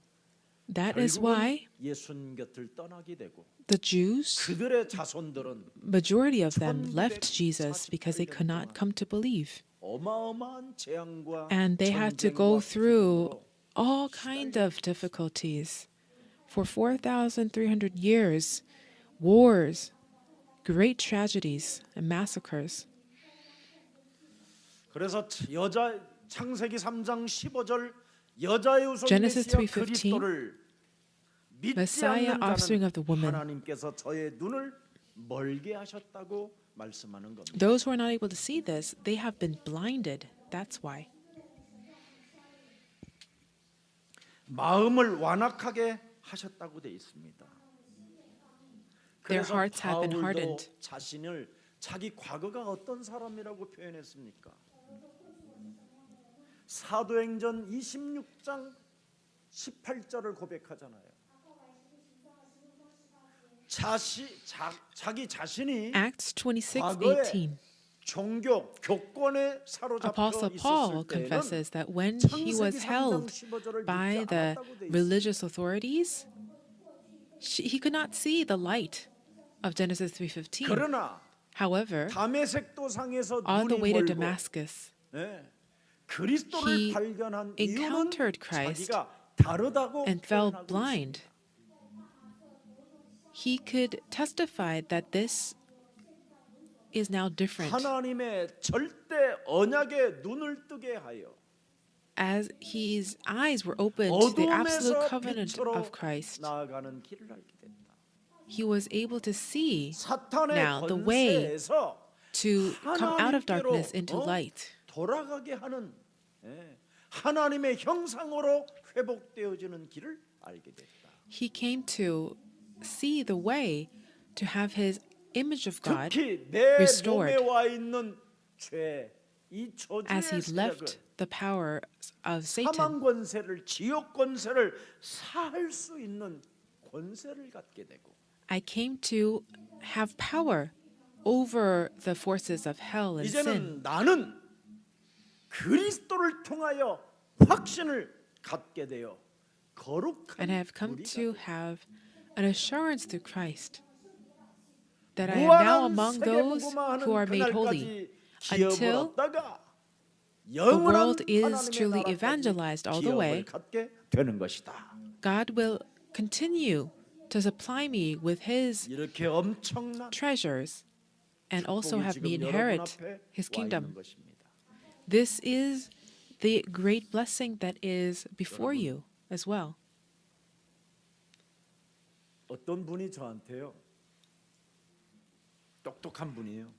That is why 예수님 곁을 떠나게 되고 the Jews, 그들의 자손들은 majority of them left Jesus because they could not come to believe. 어마어마한 재앙과 And they had to go through all kinds of difficulties for 4,300 years, wars, great tragedies and massacres. 그래서 여자 창세기 3장 15절 여자의 우선 Genesis 메시아 3:15, 그리스도를 믿지 Messiah, 않는 offspring 자는 of the woman. 하나님께서 저의 눈을 멀게 하셨다고 말씀하는 겁니다. Those who are not able to see this, they have been blinded. That's why. 마음을 완악하게 하셨다고 돼 있습니다. Their 그래서 hearts have been 바울도 hardened. 자신을 자기 과거가 어떤 사람이라고 표현했습니까? 사도행전 26장 18절을 고백하잖아요. 자기 자신이 Acts 과거에 26:18. 종교 교권에 사로잡혀 Apostle Paul 있었을 때는 confesses that when he was 창세기 3장 held 15절을 by 믿지 the 않았다고 돼 있어요. religious authorities, he could not see the light of Genesis 3:15. 그러나 However, 다메섹 도상에서 on the 눈이 way to 멀고 Damascus, 그리스도를 he 발견한 이유는 encountered Christ 자기가 다르다고 and fell 표현하고 blind. He could testify that this is now 있습니다. different. 하나님의 절대 언약에 눈을 뜨게 하여 As his eyes were opened to the absolute 어둠에서 covenant 빛으로 of Christ, 나아가는 길을 알게 된다. he was able to see 사탄의 now the way 권세에서 to come out of 하나님께로 darkness into light. 돌아가게 하는 하나님의 형상으로 회복되어지는 길을 알게 됐다. He came to see the way to have his image of God 특히 내 restored. 몸에 와 있는 죄, 이 as he 저주의 left 세력을 the power of Satan. 사망 권세를 지옥 권세를 살 수 있는 권세를 갖게 되고 I came to have power over the forces of hell and sin. 이제는 나는 그리스도를 통하여 확신을 갖게 되어 거룩한 And I have come 무리가 to 되고 have an assurance through Christ that I am now 무한한 among those 세계복음화하는 who are made holy 그날까지 until 기업을 the world 영원한 is 하나님의 truly 나라까지 evangelized all the way. 기업을 갖게 되는 것이다. God will continue to supply me with his 이렇게 엄청난 treasures and also 축복이 have me 지금 여러분 inherit 앞에 his 와 있는 kingdom. 것입니다. This is the great blessing that is before you as well. 어떤 분이 저한테요. 똑똑한 분이에요.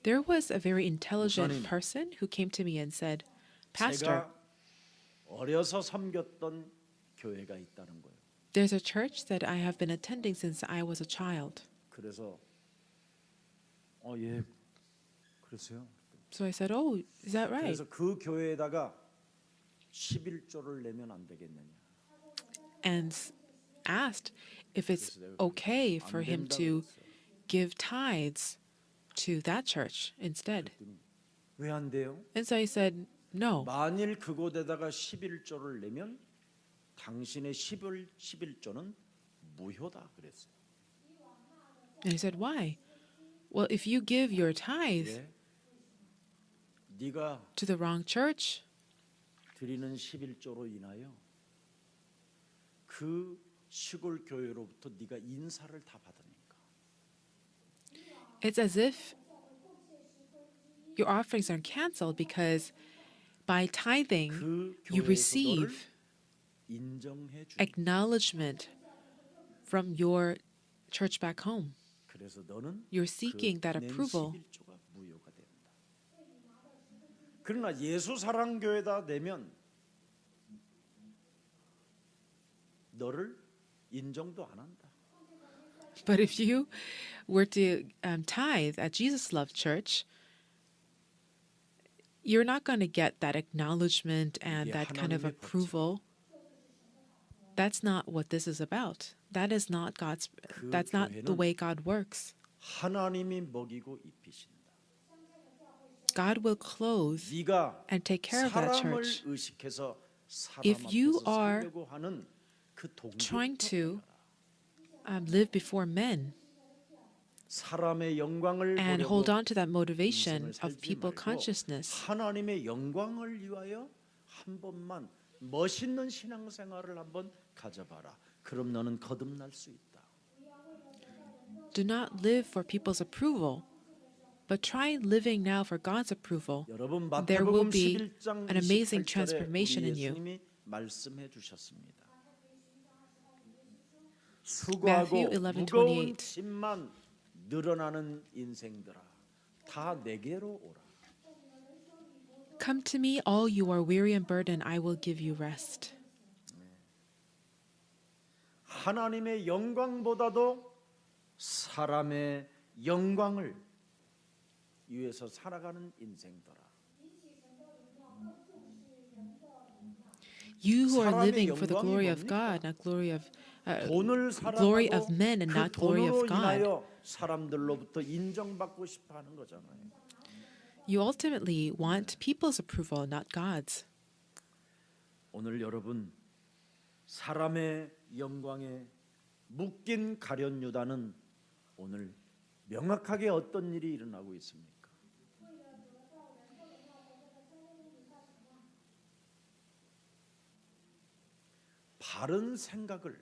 There was a very intelligent 목사님, person who came to me and said, Pastor, 제가 어려서 섬겼던 교회가 있다는 거예요. There's a church that I have been attending since I was a child. 그래서 예, 그랬어요. So I said, "Oh, is that right?" 그래서 그 교회에다가 11조를 내면 안 되겠느냐. And asked if it's okay for him to give tithes to that church instead. 왜 안 돼요? And so he said, "No." 만일 그곳에다가 11조를 내면 당신의 11조는 무효다 그랬어요. And he said, "Why?" Well, if you give your tithe 예? 네가 to the wrong church, 드리는 11조로 인하여 그 시골 교회로부터 네가 인사를 다 받으니까. it's as if your offerings are canceled because by tithing, 그 you 교회에서 너를 receive 인정해 주. acknowledgement from your church back home. 그래서 너는 You're seeking that 낸 approval. 11조가 무효가 된다. 그러나 예수 사랑 교회다 내면 너를 인정도 안 한다. But if you were to tithe at Jesus Love Church, you're not going to get that acknowledgement and 이게 that kind of 하나님의 approval. That's not what this is about. That is not God's. 그 That's not the 교회는 way God works. 하나님이 먹이고 입히신다. God will clothe 네가 and take care of that 사람을 church. 의식해서 사람 If you 앞에서 are 살려고 하는 그 Trying 동기부터 to 버려라. live before men 사람의 영광을 and 보려고 hold on to that motivation 인생을 of 살지 people 말고 consciousness. 하나님의 영광을 위하여 한 번만 멋있는 신앙생활을 한번 가져봐라. 그럼 너는 거듭날 수 있다. Do not live for people's approval, but try living now for God's approval. 여러분 There will 마태복음 be 11장 an amazing 28절에 transformation 우리 in you. 예수님이 말씀해 주셨습니다. 수고하고 Matthew 11:28. 무거운 짐만 늘어나는 인생들아 다 내게로 오라. Come to me, all you are weary and burdened, I will give you rest. 하나님의 영광보다도 사람의 영광을 위해서 살아가는 인생들아. You who are 사람의 living for the 영광이 glory of 뭡니까? God, not glory of 돈을 glory of 사랑하고 men and 그 not glory 돈으로 of God. 인하여 사람들로부터 인정받고 싶어하는 거잖아요. You ultimately want people's approval, not God's. 오늘 여러분 사람의 영광에 묶인 가련 유다는 오늘 명확하게 어떤 일이 일어나고 있습니까? 바른 생각을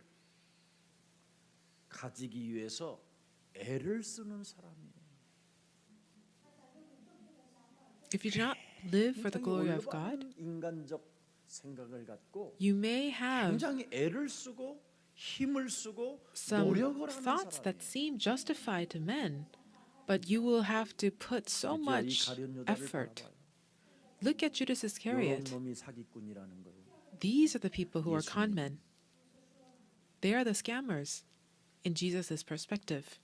가지기 위해서 애를 쓰는 사람이에요. If you do not live for the 굉장히 glory of God, 올바른 인간적 생각을 갖고 you may have 굉장히 애를 쓰고 힘을 쓰고 some 노력을 하는 thoughts that 사람이에요. seem justified to men, but you will have to put so 이제 이 much 가룟 유다를 effort. 바라봐요. Look at Judas 이런 Iscariot. 놈이 사기꾼이라는 거예요. These are the people who are con 예수님. men. They are the scammers in Jesus' perspective.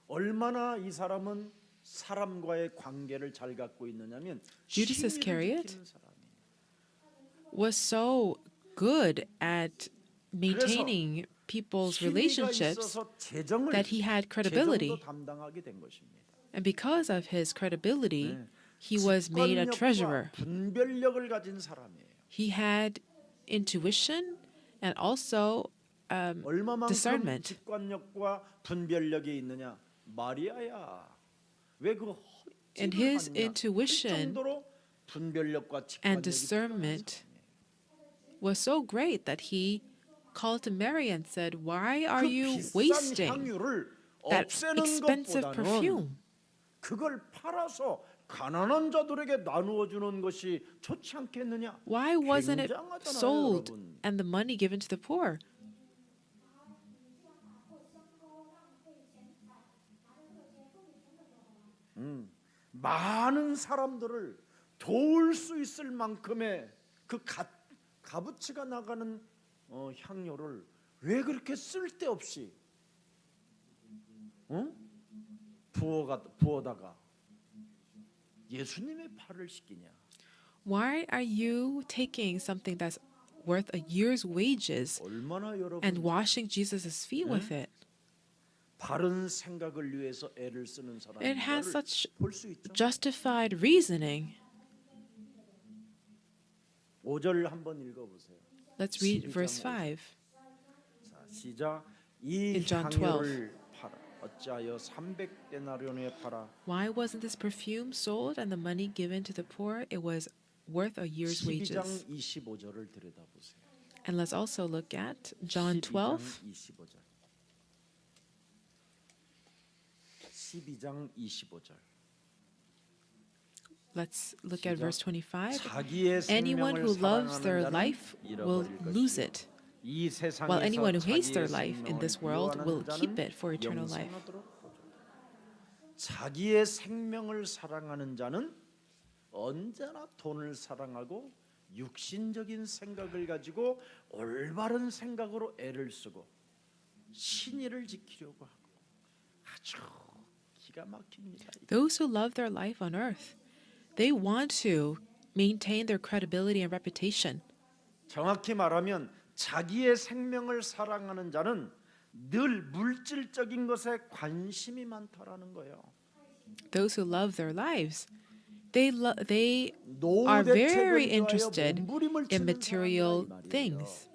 얼마나 이 사람은 사람과의 관계를 잘 갖고 있느냐면 Judas 신의를 Iscariot? 지키는 사람이에요. Was so good at maintaining people's 신의가 relationships 있어서 재정을 that he had credibility. 재정도 담당하게 된 것입니다. And because of his credibility, 네. he was made a 직관력과 treasurer. 분별력을 가진 사람이에요. He had intuition and also 얼마만큼 discernment. 직관력과 분별력이 있느냐? 마리아야. 왜그 And his intuition 정도로 분별력과 and 직관력이 discernment was so great that he called to Mary and said, "Why are 그 you 비싼 wasting 향유를 that 없애는 expensive 것보다는 perfume?" 그걸 팔아서 가난한 자들에게 나누어 주는 것이 좋지 않겠느냐? Why wasn't it 굉장하잖아요, sold 여러분. and the money given to the poor? 많은 사람들을 도울 수 있을 만큼의 그 값어치가 나가는 향료를 왜 그렇게 쓸데없이 부어다가 예수님의 발을 씻기냐? Why are you taking something that's worth a year's wages 얼마나 and 여러분 washing Jesus' feet with it? 바른 생각을 위해서 애를 쓰는 It has 사람을 such 볼 수 있죠. justified reasoning. 5절 한번 읽어보세요. Let's read verse 5. 자, 시작. 이 In John 향료를 팔아 어찌하여 300데나리온에 팔아 Why wasn't this perfume sold and the money given to the poor? It was worth a year's 12장 wages. 25절을 들여다보세요. And let's also look at John 12. 25절. 12장 25절. Let's look at verse 25. 자기의 Anyone who 생명을 loves their 사랑하는 life 자는 will 잃어버릴 lose 것이요. it, 이 while 세상에서 anyone who hates their 자기의 life in 생명을 this world will 미워하는 keep 자는 it for eternal life. 영생하도록 보존. 자기의 생명을 사랑하는 자는 언제나 돈을 사랑하고 육신적인 생각을 가지고 올바른 생각으로 애를 쓰고 신의를 지키려고 하고 아주 기가 막힙니다. Those who love their life on earth, they want to maintain their credibility and reputation. 정확히 말하면 자기의 생명을 사랑하는 자는 늘 물질적인 것에 관심이 많다라는 거예요. Those who love their lives, they 노후 are very 대책을 위하여 interested 몸부림을 in 치는 material 사람이란 말이에요. things.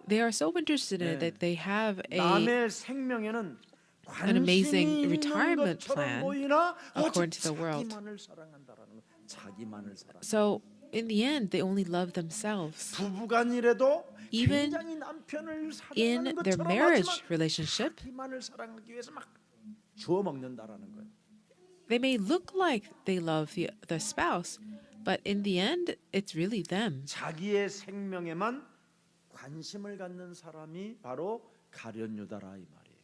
They are so interested in it that they have a 남의 생명에는 an amazing 관심이 있는 retirement 것처럼 plan 보이나 according 오직 to the world. 자기만을 사랑한다라는 거. 자기만을 사랑. So in the end, they only love themselves. 부부간이라도 Even 굉장히 남편을 In 사랑하는 their 것처럼 marriage 하지만 relationship, 자기만을 사랑하기 위해서 막 주워 먹는다라는 거예요. they may look like they love the spouse, but in the end, it's really them. 자기의 생명에만 관심을 갖는 사람이 바로 가룟유다라 이 말이에요.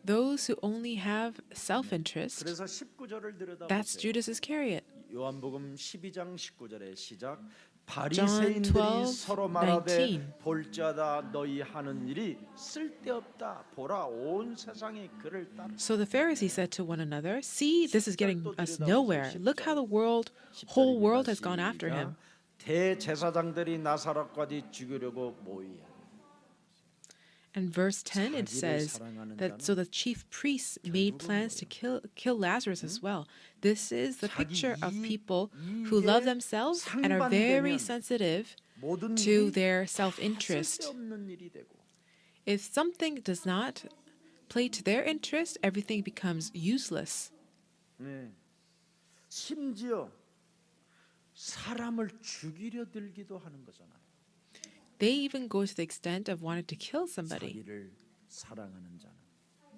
Those who only have self-interest, 그래서 19절을 that's 들여다보세요. Judas Iscariot. 요한복음 12장 19절의 시작. John 바리새인들이 12, 서로 말하되 19. 볼자다 너희 하는 일이 쓸데없다. 보라 온 세상이 그를 따르. So the Pharisees said to one another, "See, this is getting us nowhere. Look how the whole world has gone after him." 대제사장들이 나사렛까지 죽이려고 모이야. And verse 10 it says that so the chief priests made plans to kill Lazarus as well. This is the picture of people who love themselves and are very sensitive to their self-interest. 쓸데없는 일이 되고 If something does not play to their interest, everything becomes useless. 네. 심지어 사람을 죽이려 들기도 하는 거잖아요. They even go to the extent of wanting to kill somebody. 자기를 사랑하는 자는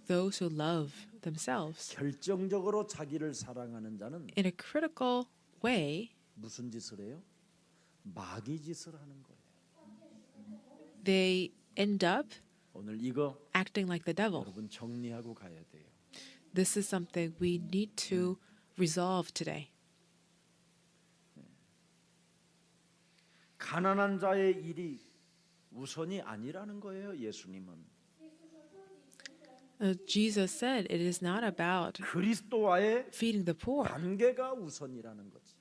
Those who love themselves. 결정적으로 자기를 사랑하는 자는 In a critical way, 무슨 짓을 해요? 마귀 짓을 하는 거예요. they end up 오늘 이거 acting like the devil. 여러분 정리하고 가야 돼요. This is something we need to resolve today. 가난한 자의 일이 우선이 아니라는 거예요. 예수님은 Jesus said it is not about 그리스도와의 feeding the poor. 관계가 우선이라는 거지.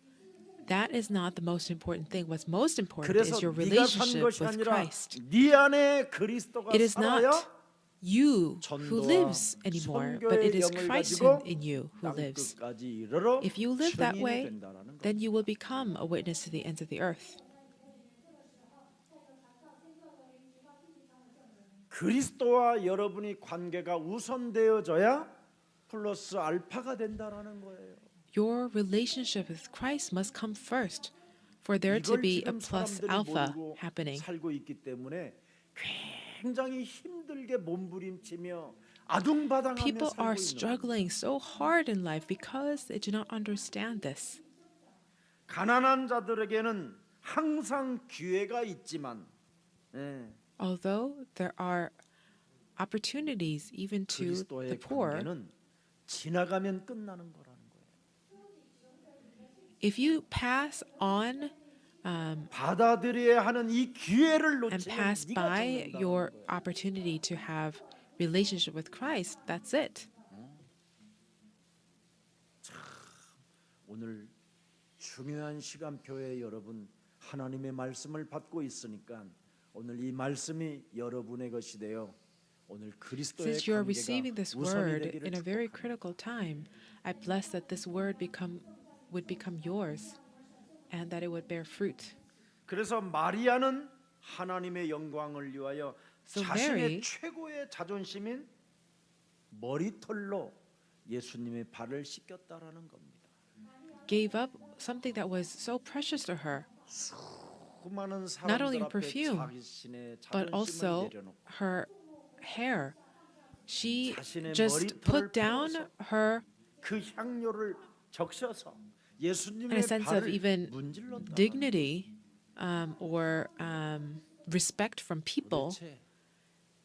That is not the most important thing. What's most important 그래서 is your 네가 산 relationship 것이 with 아니라 Christ. 네 안에 그리스도가 It is 살아야 not you who 전도와 lives anymore, but it 선교의 is 영을 Christ 가지고 in you who 땅 lives. 끝까지 이르러 If you live that 증인이 way, 된다라는 거. then you will become a witness to the ends of the earth. 그리스도와 여러분이 관계가 우선되어져야 플러스 알파가 된다라는 거예요. Your relationship with Christ must come first for there to 이걸 be a 지금 plus 사람들이 alpha 모르고 happening. 살고 있기 때문에 굉장히 힘들게 몸부림치며 아둥바둥하며 People 살고 are 있는 거예요. struggling so hard in life because they do not understand this. 가난한 자들에게는 항상 기회가 있지만 Although there are opportunities even to the 그리스도의 poor, 관계는 지나가면 끝나는 거라는 거예요. if you pass on 받아들여야 하는 이 기회를 and 놓치면 pass 네가 by 죽는다는 your 거예요. opportunity to have relationship with Christ, that's it. 오늘 중요한 시간표에 여러분 하나님의 말씀을 받고 있으니까 오늘 이 말씀이 여러분의 것이 되어 오늘 그리스도의 Since you are 관계가 receiving this 우선이 word 되기를 in a very 축복합니다. critical time, I bless that this word would become yours and that it would bear fruit. 그래서 마리아는 하나님의 영광을 위하여 So 자신의 Mary 최고의 자존심인 머리털로 예수님의 발을 씻겼다라는 겁니다. gave up something that was so precious to her, 수많은 not only 사람들 앞에 perfume, 자신의 but 자존심을 also 내려놓고 her hair. She 자신의 just 머리털을 put down 풀어서 her, 그 향료를 적셔서 in a 예수님의 sense of 발을 even 문질렀다. dignity or respect from people, 도대체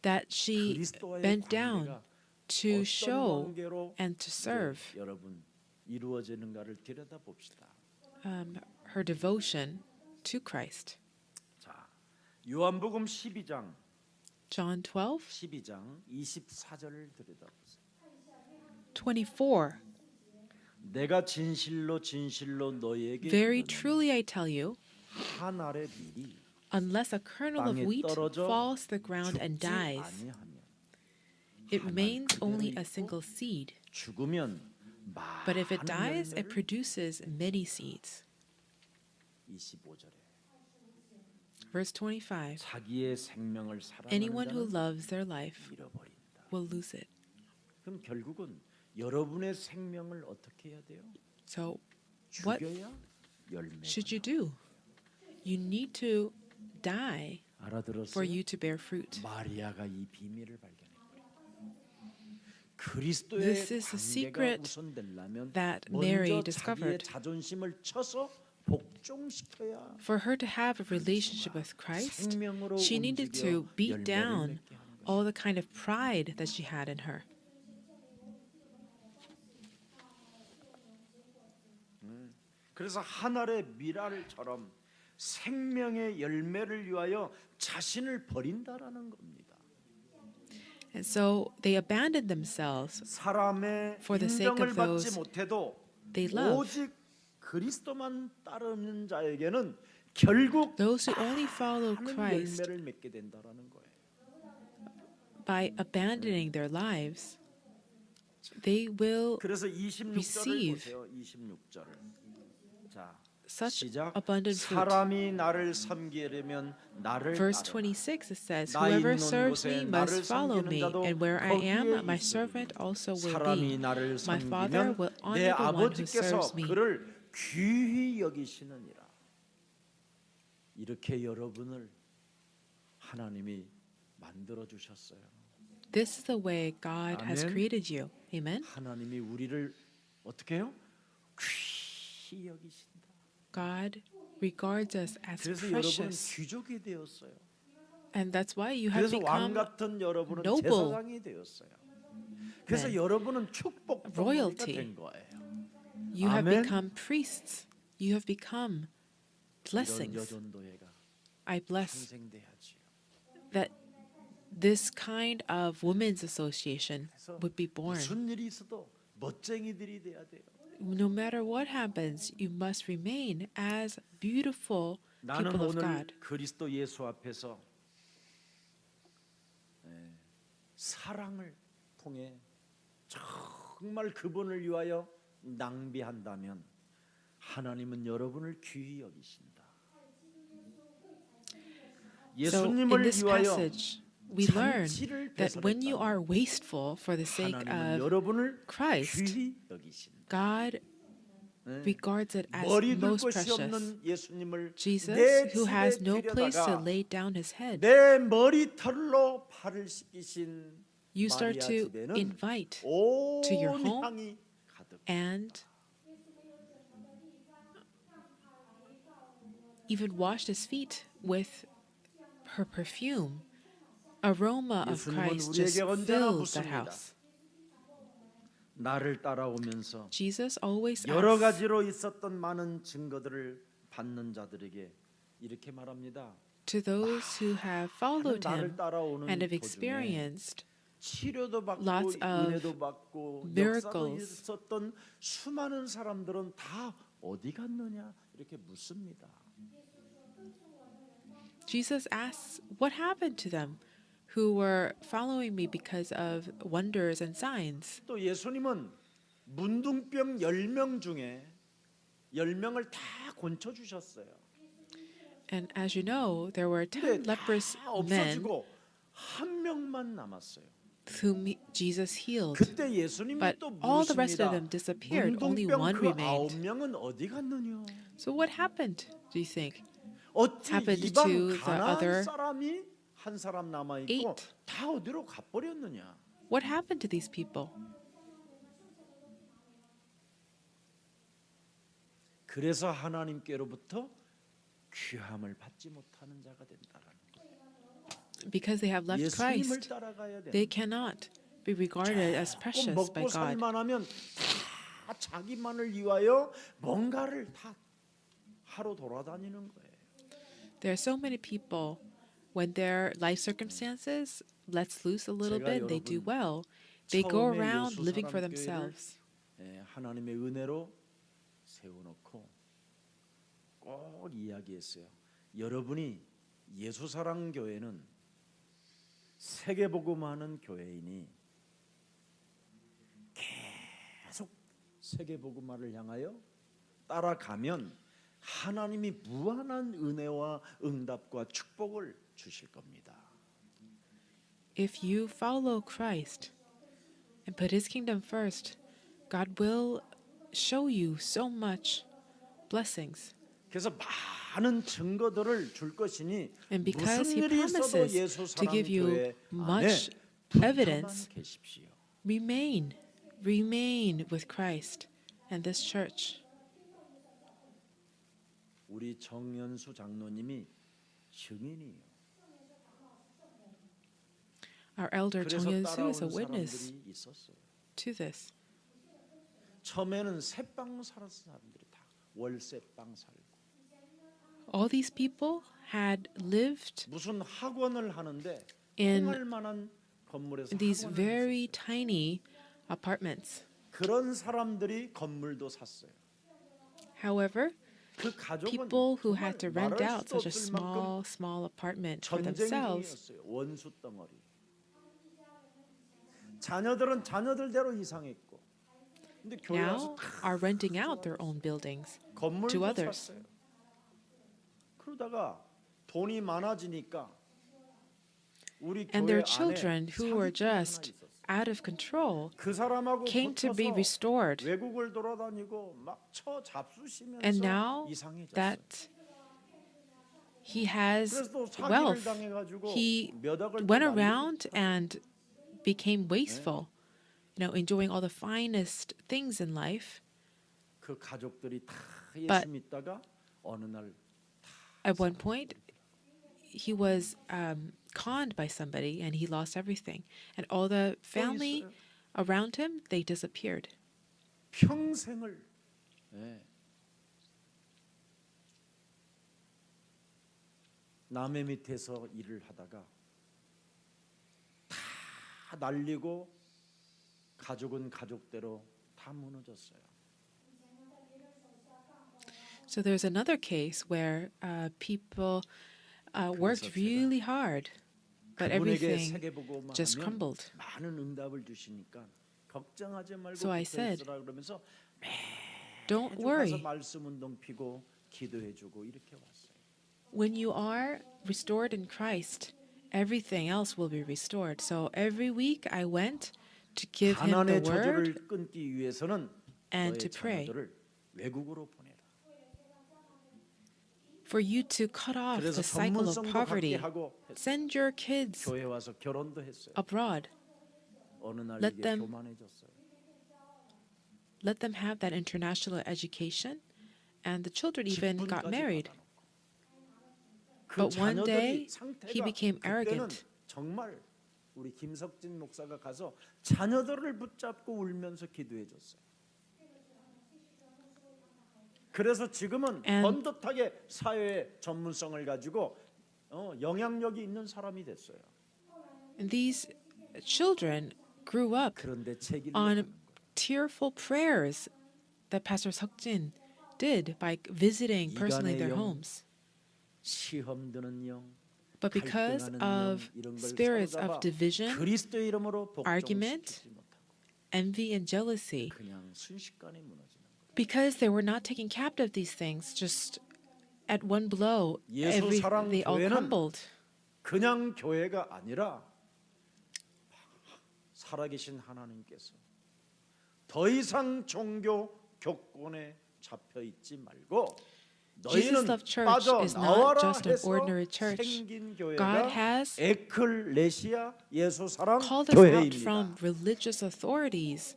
that she 그리스도와의 bent down 관계가 to 어떤 show 관계로 and to serve 여러분 이루어지는가를 들여다 봅시다. her devotion to Christ. 자, 요한복음 12장 John 12, 12장 24절을 들여다보세요. 24. 내가 진실로 진실로 너희에게 Very 이르노니 truly I tell you, 한 알의 밀이 unless a kernel of 땅에 wheat 떨어져 falls to the ground and 죽지 dies, 아니하면 it 한 알 remains 그대로 only a 있고 single seed. 죽으면 But if it 많은 dies, it 열매를 produces many seeds. 25절에 Verse 25. 자기의 생명을 사랑하는 Anyone who 자는 loves their life 잃어버린다. will lose it. 그럼 결국은 여러분의 생명을 어떻게 해야 돼요? So, what 죽여야 열매. should you do? You need to die for 알아들었어요? you to bear fruit. 마리아가 이 비밀을 발견했어요. 그리스도의 This is the 관계가 secret 우선되려면 that Mary 먼저 자기의 discovered. 자존심을 쳐서 복종시켜야 For her to have a relationship with Christ, 생명으로 she needed to 움직여 beat 열매를 down 맺게 하는 것이죠. all the kind of pride that she had in her. 그래서 한 알의 밀알처럼 생명의 열매를 위하여 자신을 버린다라는 겁니다. And so they abandoned themselves. 사람의 For the sake 인정을 of 받지 those 못해도 they love. 오직 그리스도만 따르는 자에게는 결국 Those who only follow 많은 Christ 열매를 맺게 된다라는 거예요. by abandoning their lives, they will 그래서 26절을 receive 보세요. 26절을. 자, such 시작. abundant fruit. 사람이 나를 섬기려면 나를 Verse 따르라. 26 it says, 나 whoever 있는 serves 곳에 me 나를 must follow 섬기는 me, 자도 and where I am, 거기에 my 있으리니. servant also will 사람이 be. 나를 My Father 섬기면 will 내 honor the one who 아버지께서 serves me. 그를 귀히 여기시느니라. 이렇게 여러분을 하나님이 만들어 주셨어요. This is the way God has 아멘. created you. Amen. 하나님이 우리를 어떻게 해요? 귀히 여기신다. God regards us as 그래서 여러분은 precious. 귀족이 되었어요. And that's why you have 그래서 왕 become 같은 여러분은 noble. 제사장이 되었어요. 그래서 네. 여러분은 축복 덩어리가 Royalty. 된 거예요. you have 아멘. become priests. You have become 이런 blessings. 여전도회가 I bless 탄생돼야지요. that this kind of women's association 그래서 would be born. 무슨 일이 있어도 멋쟁이들이 돼야 돼요. No matter what happens, you must remain as beautiful 나는 people of 오늘 God. 그리스도 예수 앞에서 사랑을 통해 정말 그분을 위하여 낭비한다면 하나님은 여러분을 귀히 여기신다. So in 예수님을 this 위하여 passage, we learn 잔치를 that when you 베풀었다면 are wasteful for the sake 하나님은 of 여러분을 Christ, 귀히 여기신다. God 네. regards it as 머리 둘 most 곳이 precious. 없는 예수님을 Jesus, 내 who has 집에 no place to 들여다가 lay down his head, 내 머리털로 발을 씻기신 you start 마리아 to 집에는 invite 온 to your home 향이 가득. and even washed his feet with her perfume. Aroma of 예수님은 Christ just 우리에게 언제나 fills that 묻습니다. house. 나를 따라오면서 Jesus always 여러 asks, 가지로 있었던 많은 증거들을 받는 자들에게 이렇게 말합니다. To those who have followed 나를 him 따라오는 and have 도중에 experienced 치료도 받고 lots of 은혜도 받고 역사도 miracles. 있었던 수많은 사람들은 다 어디 갔느냐 이렇게 묻습니다. Jesus asks, what happened to them who were following me because of wonders and signs? 또 예수님은 문둥병 10명 중에 10명을 다 고쳐 주셨어요. And as you know, there were 10 근데 leprous 다 men 없어지고 한 명만 남았어요. whom Jesus healed. 그때 예수님이 But 또 all the rest of 물으십니다. them disappeared. Only 문둥병 one 그 remained. 9명은 어디 갔느냐? So what happened, do you think? 어찌 happened 이방 to the 가나안 other 사람이 한 사람 남아 있고 eight? 다 어디로 가버렸느냐? What happened to these people? 그래서 하나님께로부터 귀함을 받지 못하는 자가 된다라는 거예요. Because they have left 예수님을 Christ, 따라가야 돼. they cannot be regarded as precious by 먹고 God. 살만하면 다 자기만을 위하여 뭔가를 다 하러 돌아다니는 거예요. There are so many people, when their life circumstances lets loose a little 제가 bit, they do 여러분 well. They go 처음에 around 여수 living for 사람 themselves. 하나님의 은혜로 세워놓고 꼭 이야기했어요. 여러분이 예수사랑 교회는 세계복음하는 교회이니 계속 세계복음화를 향하여 따라가면 하나님이 무한한 은혜와 응답과 축복을 주실 겁니다. If you follow Christ and put His kingdom first, God will show you so much blessings. 그래서 많은 증거들을 줄 것이니 And because 무슨 He 일이 있어도 promises 예수 to 사랑 give you 교회 안에 much 붙어만 evidence, 계십시오. remain with Christ and this church. 우리 정연수 장로님이 증인이에요. Our elder 그래서 Chong Yun-soo is a 따라오는 witness 사람들이 있었어요. to this. 처음에는 새빵 살았던 사람들이 다 월세빵 살고 All these people had lived 무슨 학원을 하는데 in 통할 만한 건물에서 these 학원을 very 했었어요. tiny apartments. 그런 사람들이 건물도 샀어요. However, 그 가족은 people who 정말 had to rent 말할 out 수도 such a 없을 만큼 small apartment for 전쟁 themselves, 중이었어요. 원수 덩어리. 자녀들은 자녀들대로 이상했고, 근데 교회 와서 now are renting out their own buildings to 건물도 others. 샀어요. 그러다가 돈이 많아지니까 우리 And 교회 their 안에 children who were 사기꾼이 하나 just 있었어요. out of control 그 사람하고 came to be 붙어서 restored. 외국을 돌아다니고 막 쳐 잡수시면서 And now 이상해졌어요. that he has 그래서 또 사기를 wealth, 당해가지고 he 몇 억을 went 또 around 날리고 and became wasteful, enjoying all the finest things in life. 그 가족들이 다 But 예수 믿다가 어느 날 At one point, he was conned by somebody and he lost everything. And all the family 있어요. around him, they disappeared. 평생을 남의 밑에서 일을 하다가 다 날리고 가족은 가족대로 다 무너졌어요. So there's another case where people worked really hard, but 그분에게 everything 세계보고만 just 하면 crumbled. 많은 응답을 주시니까 걱정하지 말고 So I 붙어 said, 있으라 그러면서 Don't 매주 가서 worry. 말씀 운동 피고 기도해주고 이렇게 왔어요. When you are restored in Christ, everything else will be restored. So every week I went to give him the 가난의 word 저주를 끊기 위해서는 and 너의 to pray. 자녀들을 외국으로 보내라. for you to cut off 그래서 the cycle of 전문성도 갖게 poverty. 하고 했어요. Send your kids 교회 와서 결혼도 했어요. abroad. 어느 날 let 이게 them- 교만해졌어요. Let them have that international education. And the children even got 직분까지 married. 받아놓고. 그 But one day, 자녀들이 상태가 he became 그때는 arrogant. 정말 우리 김석진 목사가 가서 자녀들을 붙잡고 울면서 기도해 줬어요. 그래서 지금은 And- 번듯하게 사회의 전문성을 가지고 영향력이 있는 사람이 됐어요. And these children grew up 그런데 책임을 on tearful prayers that Pastor Seokjin did by visiting personally their 이간의 영, homes. 시험 드는 영, But because 갈등하는 of 영, 이런 걸 spirits 사로잡아 of division, 그리스도의 이름으로 argument, 복종시키지 못하고 envy, and jealousy, 그냥 순식간에 무너지는 거예요. because they were not taking captive these things, just at one blow, 예수 사랑 they all 교회는 crumbled. 그냥 교회가 아니라 살아계신 하나님께서 더 이상 종교 교권에 잡혀 있지 말고 Jesus 너희는 Love Church is not 빠져나와라 just an 해서 ordinary church. 생긴 God 교회가 has 에클레시아 예수 사랑 called us out 교회입니다. from religious authorities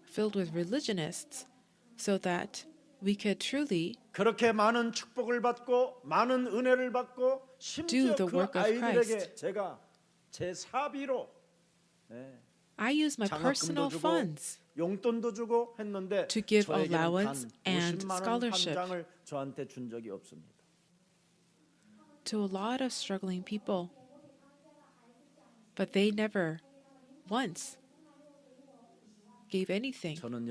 filled with religionists so that we could truly 그렇게 많은 축복을 받고 많은 은혜를 받고 심지어 Do the 그 work of 아이들에게 Christ. 제가 제 사비로 I use my personal 장학금도 주고 funds 용돈도 주고 했는데 to give 저에게는 단 allowance and 50만 원 한 scholarship. 장을 저한테 준 적이 없습니다. to a lot of struggling people. But they never once gave anything. 저는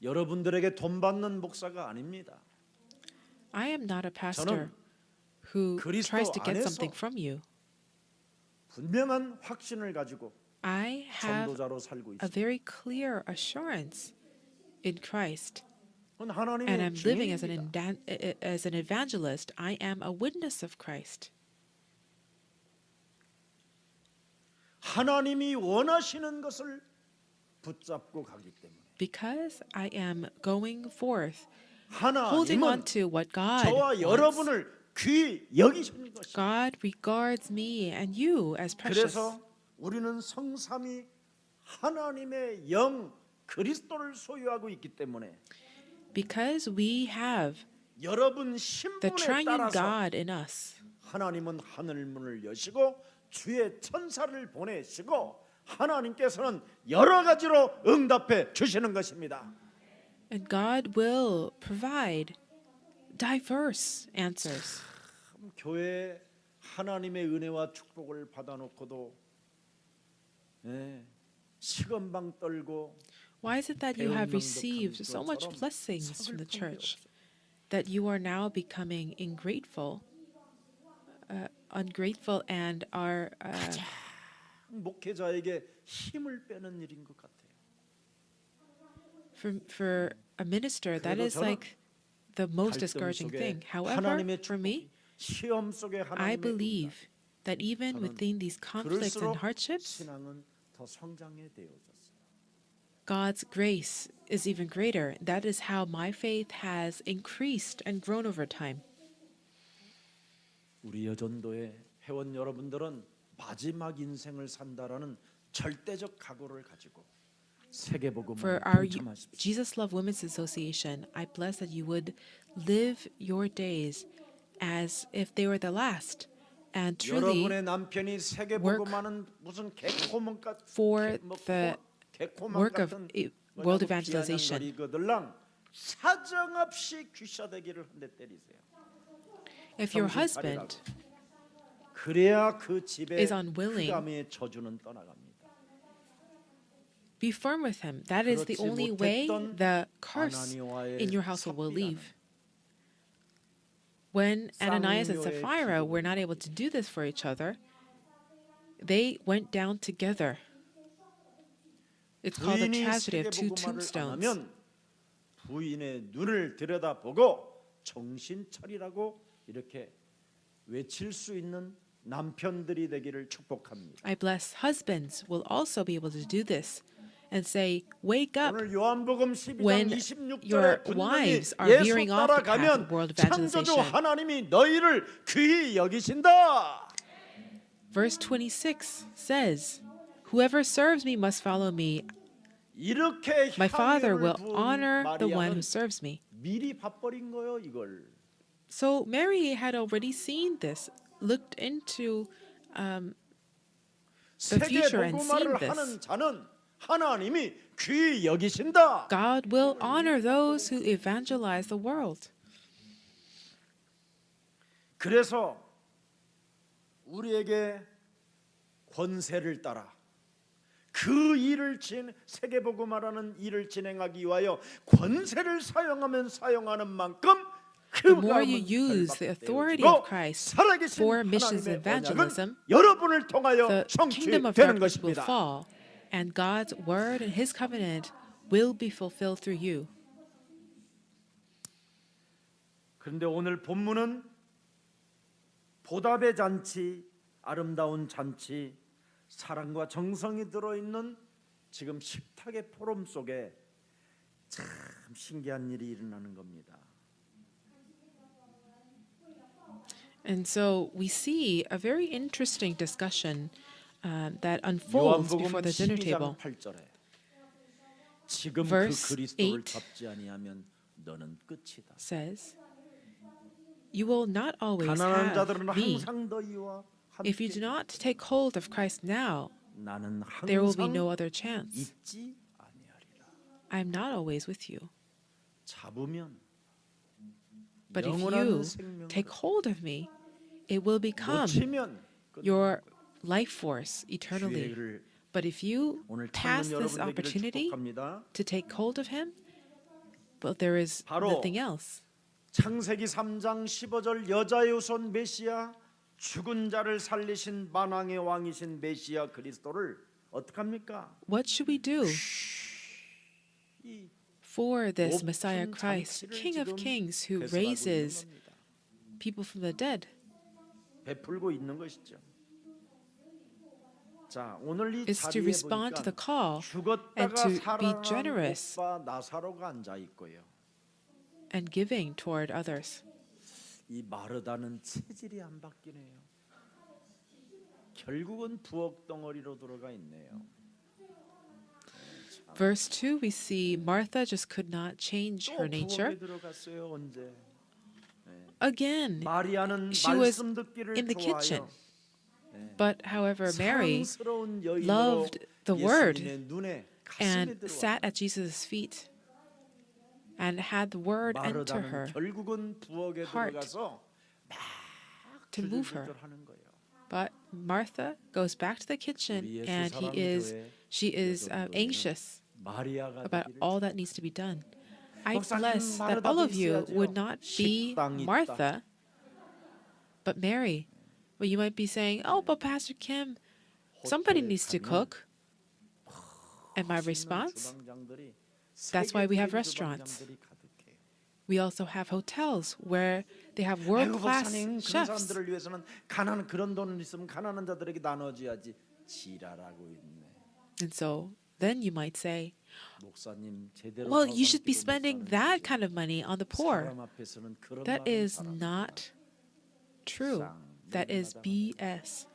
여러분들에게 돈 받는 목사가 아닙니다. I am not a pastor who 그리스도 tries to get 안에서 something from you. 분명한 확신을 가지고 I have 전도자로 살고 a 있습니다. very clear assurance in Christ, 그건 and 하나님의 I'm living as 증인입니다. as an evangelist. I am a witness of Christ. 하나님이 원하시는 것을 붙잡고 가기 때문에 Because I am going forth, holding on 하나님은 to what God 저와 wants. 여러분을 귀히 여기시는 것입니다. God regards me and you as precious. 그래서 우리는 성삼위 하나님의 영 그리스도를 소유하고 있기 때문에 Because we have 여러분 the 신분에 triune 따라서 God in us, 하나님은 하늘 문을 여시고 주의 천사를 보내시고 하나님께서는 여러 가지로 응답해 주시는 것입니다. and God will provide diverse answers. 교회 하나님의 은혜와 축복을 받아놓고도 시건방 떨고 Why is it that you 배운 have 명독한 received so much 것처럼 blessings from the 서글픈 게 church 없어요. that you are now becoming ungrateful, and are 목회자에게 힘을 빼는 일인 것 같아요. for a minister that 그래도 is 저는 like the most 갈등 discouraging 속에 thing. However, 하나님의 for me, 시험 속에 I 하나님의 believe that even 저는 within these conflicts and 그럴수록 hardships, 신앙은 더 성장해 되어졌어요. God's grace is even greater. That is how my faith has increased and grown over time. 우리 여전도의 회원 여러분들은 마지막 인생을 산다라는 절대적 각오를 가지고 세계복음을 For our 동참하십시오. Jesus Love Women's Association, I bless that you would live your days as if they were the last, and truly 여러분의 남편이 세계복음하는 무슨 개코몬 for the work of world evangelization. 거들랑 사정없이 귀샤대기를 한 대 때리세요. If your 정신 husband 차리라고. 그래야 그 집에 is unwilling, 흑암의 저주는 떠나갑니다. be firm with him. That is the 그렇지 only way 못했던 the curse 아나니와의 in your household will 삽비라는 leave. When Ananias and 쌍요의 Sapphira 기도. were not able to do this for each other, they went down together. It's called the 부인이 tragedy of two 세계복음화를 안 tombstones. 하면 부인의 눈을 들여다보고 정신 차리라고 이렇게 외칠 수 있는 남편들이 되기를 축복합니다. I bless husbands will also be able to do this and say, wake up 오늘 요한복음 12장 when 26절에 your 분명히 wives are 예수 veering off the path 따라가면 of world 창조주 evangelization. 하나님이 너희를 귀히 여기신다. Verse 26 says, whoever serves me must follow me. 이렇게 My Father 향유를 will 부은 honor the one who 마리아는 serves me. 미리 봐버린 거요 이걸. So Mary had already seen this, looked into the future and seen 세계복음화를 this. 하는 자는 하나님이 귀히 여기신다. God will honor those who evangelize the world. 그래서 우리에게 권세를 따라 그 일을 세계복음화라는 일을 진행하기 위하여 권세를 사용하는 만큼 그 The more you use the authority of Christ for missions and evangelism, 여러분을 통하여 the kingdom of 성취되는 darkness will 것입니다. fall, and God's word and His covenant will be fulfilled through you. 그런데 오늘 본문은 보답의 잔치, 아름다운 잔치, 사랑과 정성이 들어있는 지금 식탁의 포럼 속에 참 신기한 일이 일어나는 겁니다. And so we see a very interesting discussion that unfolds 요한복음 before the dinner 12장 table. 8절에 지금 그 Verse 그리스도를 8 잡지 아니하면 너는 끝이다. Says, "You will not always 가난한 have 자들은 me. 항상 너희와 If you do 함께 not take hold of Christ now, 나는 there will be 항상 no other chance. 잊지 아니하리라. I am not always with you. 잡으면 But if 영원한 you 생명으로, take hold of me, it will become 놓치면 your life force eternally. 기회를 But if you 오늘 pass 찾는 this 여러분 되기를 opportunity 축복합니다. to take hold of Him, but there is 바로 nothing else. 창세기 3장 15절 여자의 후손 메시아 죽은 자를 살리신 만왕의 왕이신 메시아 그리스도를 어떡합니까? What should we do 이 for this 높은 Messiah Christ, 잔치를 King of 지금 Kings, who 배설하고 raises 있는 겁니다. people from the dead? 베풀고 있는 것이죠. 자, 오늘 이 Is to 자리에 respond to the 보니까 call and 죽었다가 to be 살아난 generous 오빠 나사로가 앉아 있고요. and giving toward others. 이 마르다는 체질이 안 바뀌네요. 결국은 부엌 덩어리로 들어가 있네요. Verse 2, we see Martha just could not change 또 her nature. 부엌에 들어갔어요. 언제? Again, 마리아는 she was 말씀 듣기를 in the kitchen. 좋아하여 But however, Mary 사랑스러운 여인으로 loved the word 예수님의 눈에 가슴에 and 들어와. sat at Jesus' feet and had the word enter 마르다는 her 결국은 부엌에 heart 들어가서 막 to move her. 하는 거예요. But Martha goes back to the kitchen 우리 예수 and 사랑 she is 교회 anxious 마리아가 about 되기를 all that needs to be done. I 목사님, bless that 마르다도 all of you 있어야죠. would not be 식당이 있다. Martha, but Mary. But you might be saying, oh, but Pastor Kim, somebody 호텔에 needs to 가면 cook. And my 맛있는 response, 주방장들이 that's why we have 세계적인 restaurants. 주방장들이 가득해요. we also have hotels where they have 아이고 world-class 목사님 그런 chefs. 사람들을 위해서는 가난 그런 돈을 있으면 가난한 자들에게 나눠줘야지 지랄하고 있네. And so then you might say, 목사님 제대로 well, you should be 못 spending 사는 that 거지. kind of money on the poor. 사람 앞에서는 그런 That 말은 is 사람 not true. That is BS.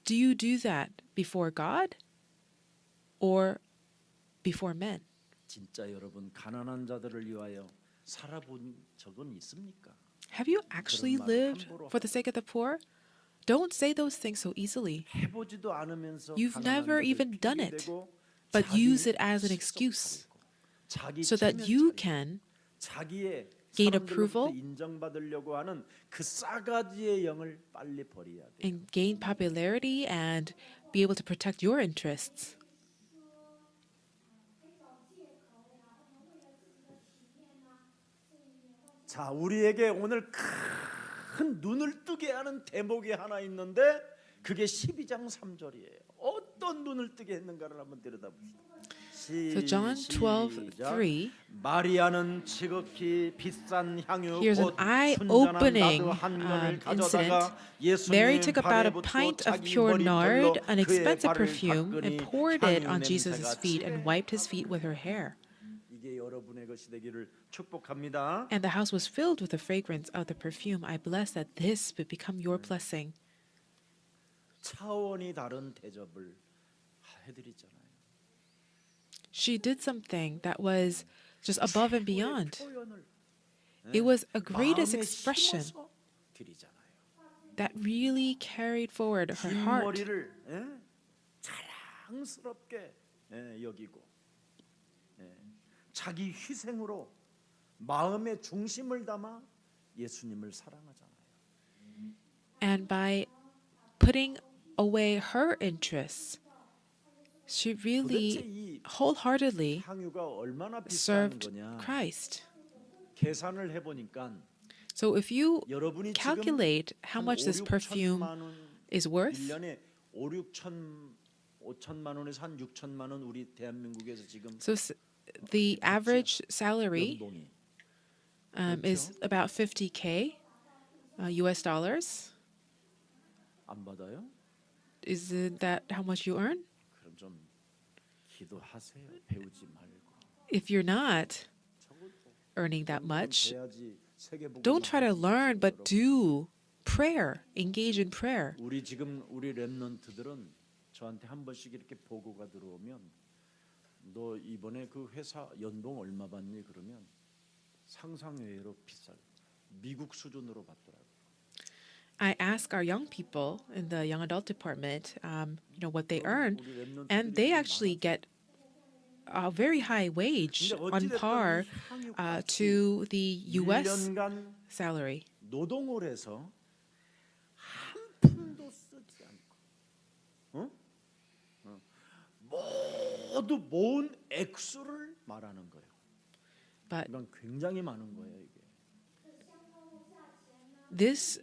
Do you do that before God or before men? 진짜 여러분 가난한 자들을 위하여 살아본 적은 있습니까? Have you actually lived for the sake of the poor? Don't say those things so easily, 해보지도 않으면서 You've 가난한 never 자들 even done it, 핑계대고 but 자기 use it as an 습석 excuse 차리고 자기 so that 체면 you 차리고 can 자기의 gain 사람들로부터 approval 인정받으려고 하는 그 싸가지의 영을 빨리 버려야 돼. and gain popularity and be able to protect your interests. 자, 우리에게 오늘 큰 눈을 뜨게 하는 대목이 하나 있는데 그게 12장 3절이에요. 어떤 눈을 뜨게 했는가를 한번 들여다봅시다. So John 12:3. 마리아는 지극히 비싼 향유 Here's an 곧 eye-opening 순전한 나드 한 견을 incident. 가져다가 Mary 예수님 took about 발에 a 붓고 pint of 자기 pure 머리 nard, 돌로 an 그의 expensive 발을 perfume, 닦으니 and poured it 향유 on Jesus' 냄새가 feet and 칠해. wiped his feet with her hair. 이게 여러분의 것이 되기를 축복합니다. And the house was filled with the fragrance of the perfume. I bless that this would become your blessing. 차원이 다른 대접을 해드리잖아요. She did something that was just above and beyond. 표현을 It was a greatest 마음에 expression 심어서 드리잖아요. that really carried forward her 긴 heart. 머리를 잘하게 자랑스럽게 여기고 자기 희생으로 마음의 중심을 담아 예수님을 사랑하잖아요. And by putting away her interests, she really 도대체 이 wholeheartedly 향유가 얼마나 비싼 served 거냐? Christ. 계산을 해보니까 So if you 여러분이 calculate how 지금 much this perfume is worth, 1년에 5천만 원에서 한 6천만 원 우리 대한민국에서 지금 so the average salary 연봉이 is about 50K US dollars. 안 받아요? Isn't that how much you earn? 그럼 좀 기도하세요. 배우지 말고. If you're not earning that much, 돼야지 세계복음 don't try to learn, but do prayer. Engage in prayer. 우리 렘넌트들은 저한테 한 번씩 이렇게 보고가 들어오면 너 이번에 그 회사 연봉 얼마 받니? 그러면 상상 외로 비싸요. 미국 수준으로 받더라고요. I ask our young people in the young adult department, what they earn, and they actually get a very high wage on par to the U.S. salary. 노동을 해서 한 푼도 쓰지 않고 모두 모은 액수를 말하는 거예요. But 이건 굉장히 많은 거예요, 이게. this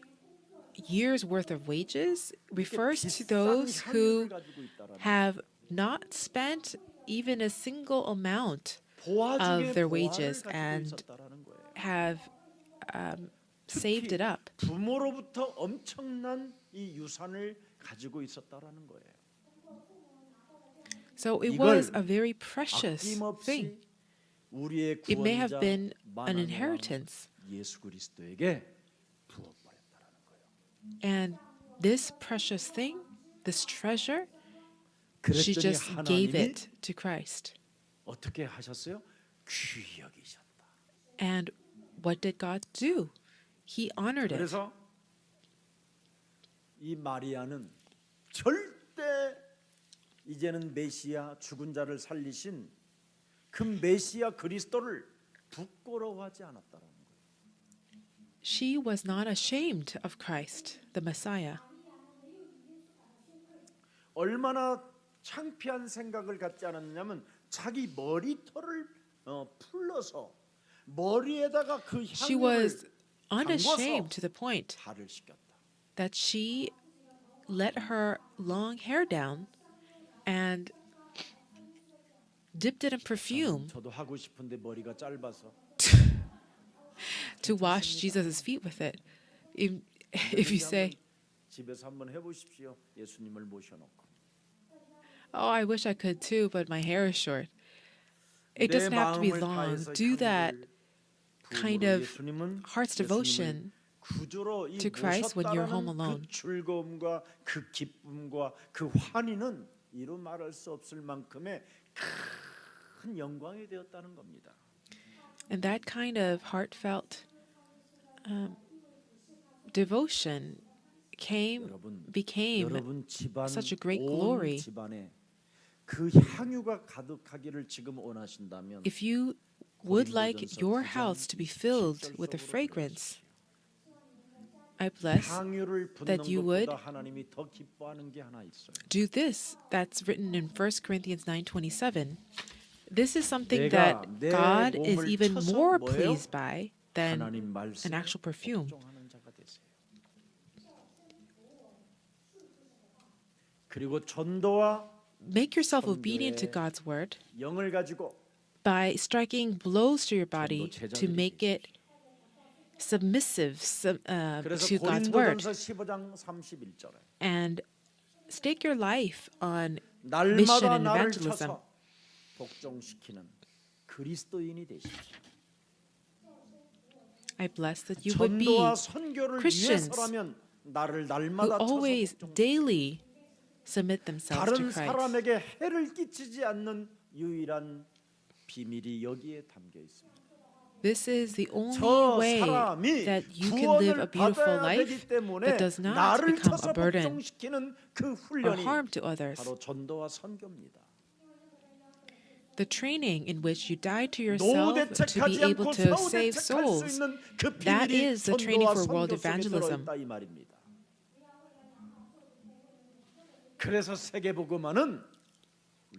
year's worth of wages refers to those who have not spent even a single amount of their wages and have saved it up. 부모로부터 엄청난 이 유산을 가지고 있었다라는 거예요. So it was a very precious thing. 우리의 It may have 구원자 been an 만왕의 inheritance. 왕 예수 그리스도에게 부어버렸다라는 거예요. And this precious thing, this treasure, she 그랬더니 just gave 하나님이 it to Christ. 어떻게 하셨어요? 귀히 여기셨다. And what did God do? He honored it. 그래서 이 마리아는 절대 이제는 메시아 죽은 자를 살리신 그 메시아 그리스도를 부끄러워하지 않았다라는 거예요. She was not ashamed of Christ, the Messiah. 얼마나 창피한 생각을 갖지 않았냐면 자기 머리털을 풀러서 머리에다가 그 She 향유를 was unashamed to the point 발을 씻겼다. that she let her long hair down and dipped it in perfume 저도 하고 싶은데 머리가 짧아서 to wash Jesus' feet with it. If you say, 집에서 한번 해보십시오. 예수님을 모셔놓고 oh, I wish I could too, but my hair is short. It doesn't have to be long. Do that kind of heart's devotion to Christ when you're home alone. 그 즐거움과 그 기쁨과 그 환희는 이루 말할 수 없을 만큼의 큰 영광이 되었다는 겁니다. And that kind of heartfelt devotion became 여러분 집안 such a great 온 glory. 집안에 그 향유가 가득하기를 지금 원하신다면 If you would like your house to be filled with a fragrance, I bless 향유를 붓는 that you would 것보다 하나님이 더 기뻐하는 게 하나 있어요. do this. That's written in 1 Corinthians 9:27. This is something 내가 that 내 God is 몸을 even 쳐서 more 뭐예요? pleased by than 하나님 말씀 an actual perfume. 복종하는 자가 되세요. 그리고 전도와 Make yourself obedient to God's word 영을 가지고 by striking blows to your body to make it submissive 그래서 to God's word, 고린도전서 15장 31절에 and stake your life on mission 날마다 and 나를 evangelism. 쳐서 복종시키는 그리스도인이 되십시오. I bless that you would be 전도와 선교를 Christians 위해서라면 나를 who 날마다 쳐서 always 복종. daily submit themselves to 다른 Christ. 사람에게 해를 끼치지 않는 유일한 비밀이 여기에 담겨 있습니다. This is the only 저 way 사람이 that you can live a 구원을 beautiful 받아야 life 되기 때문에 that does not 나를 become 쳐서 a burden 복종시키는 그 or 훈련이 harm to others. 바로 전도와 선교입니다. The training in which you die to yourself 노후 to be 대책하지 able 않고 to 사후 save 대책할 수 souls, 있는 그 that 비밀이 is the training 전도와 for world 선교 속에 evangelism. 들어있다 이 말입니다. 그래서 세계복음화는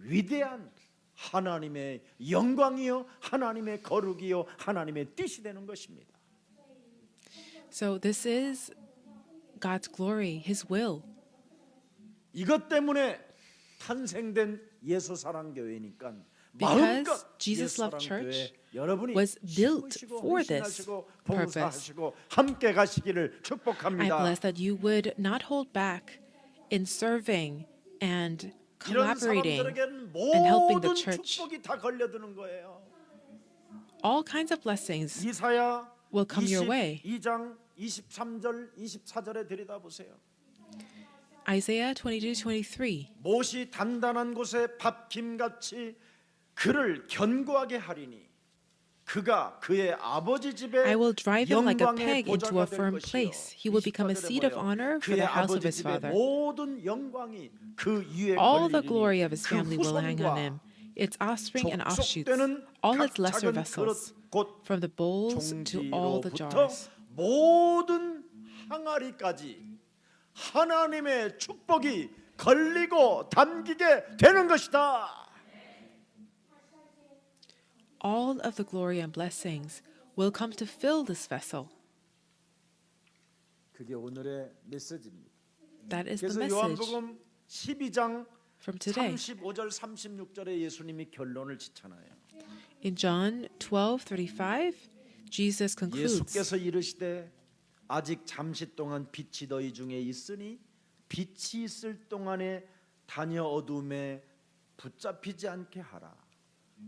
위대한 하나님의 영광이요, 하나님의 거룩이요, 하나님의 뜻이 되는 것입니다. So this is God's glory, His will. 이것 때문에 탄생된 예수 사랑 교회니까 Because 마음껏 Jesus 예수 Love 사랑 Church 교회 여러분이 was built 심으시고 for this 헌신하시고 purpose. 봉사하시고 함께 가시기를 I 축복합니다. bless that you would not hold back in serving and 이런 collaborating 사람들에게는 and helping the 모든 church. 축복이 다 걸려드는 거예요. All kinds of blessings 이사야 will come your way. 22장 23절 24절에 들여다보세요. Isaiah 22:23. 못이 단단한 곳에 밥김같이 그를 견고하게 하리니 그가 그의 아버지 집에 I will drive him like a 영광의 peg into a 보좌가 될 firm 것이요. place. He will become a 24절에 seat of 뭐예요? honor for 그의 the house of 아버지 his 집의 father. 모든 영광이 그 위에 All the 걸리리니 glory of his 그 family will hang on 후손과 him, its offspring and offshoots, 족속되는 all 각 its lesser 작은 vessels, 그릇 곧 from the bowls to all the 종지로부터 jars. 모든 항아리까지 하나님의 축복이 걸리고 담기게 되는 것이다. All of the glory and blessings will come to fill this vessel. 그게 오늘의 메시지입니다. That is the 그래서 message 요한복음 12장 from today. 35절 36절에 예수님이 결론을 짓잖아요. In John 12:35, Jesus concludes, 예수께서 이르시되 아직 잠시 동안 빛이 너희 중에 있으니 빛이 있을 동안에 다녀 어둠에 붙잡히지 않게 하라.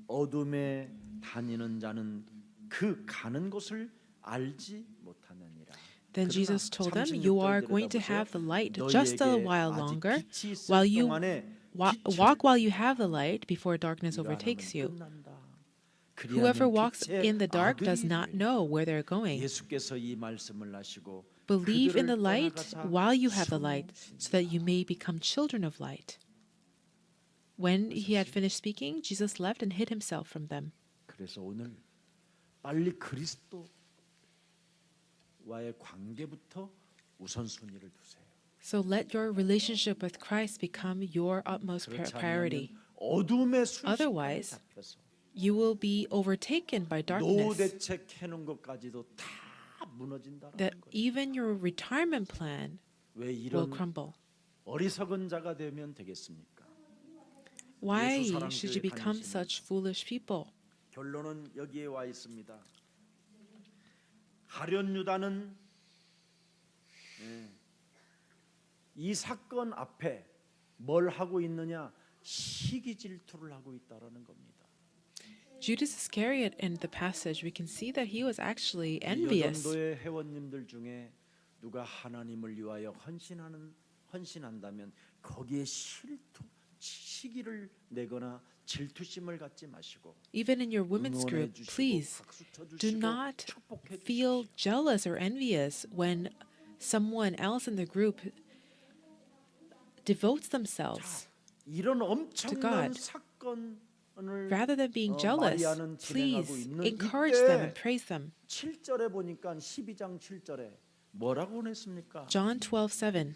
어둠에 다니는 자는 그 가는 곳을 알지 못하느니라. Then Jesus told them, "You are going to have the light just a 너희에게 while 아직 longer, 빛이 있을 while you 동안에 walk while you have the light before darkness 일하면 overtakes you. 끝난다. Whoever 그리하면 walks 빛의 in the dark 아들이 does not 되리라. know where they're going. 예수께서 이 말씀을 하시고 Believe in the 그들을 light 떠나가사 while you have the light, 숨으시니라. so that you may become children of light." When he had finished speaking, Jesus left and hid himself from them. 그래서 오늘 빨리 그리스도와의 관계부터 우선순위를 두세요. So let your relationship with Christ become your utmost 그렇지 priority. 않으면 어둠의 순식간에 Otherwise, 잡혀서 You will be overtaken by 노후 darkness. 대책 해놓은 것까지도 다 무너진다는 That 거예요. even your retirement plan 왜 will 이런 crumble. 어리석은 자가 되면 되겠습니까? Why 예수 사랑 should you 교회 become 다니시면서. such foolish people? 결론은 여기에 와 있습니다. 가룟 유다는 이 사건 앞에 뭘 하고 있느냐? 시기 질투를 하고 있다라는 겁니다. Judas Iscariot in the passage, we can see that he was actually 이 envious. 여전도의 회원님들 중에 누가 하나님을 위하여 헌신한다면 거기에 시기를 내거나 질투심을 갖지 마시고 Even in your women's 응원해 group, 주시고 please 박수 쳐 do 주시고 not 축복해 feel 주십시오. jealous or envious when someone else in the group devotes themselves. 이런 엄청난 God. 사건을 Rather than being jealous, 마리아는 진행하고 please 있는 encourage them and 이때 praise them. 7절에 보니까 12장 7절에 뭐라고 했습니까? John 12:7.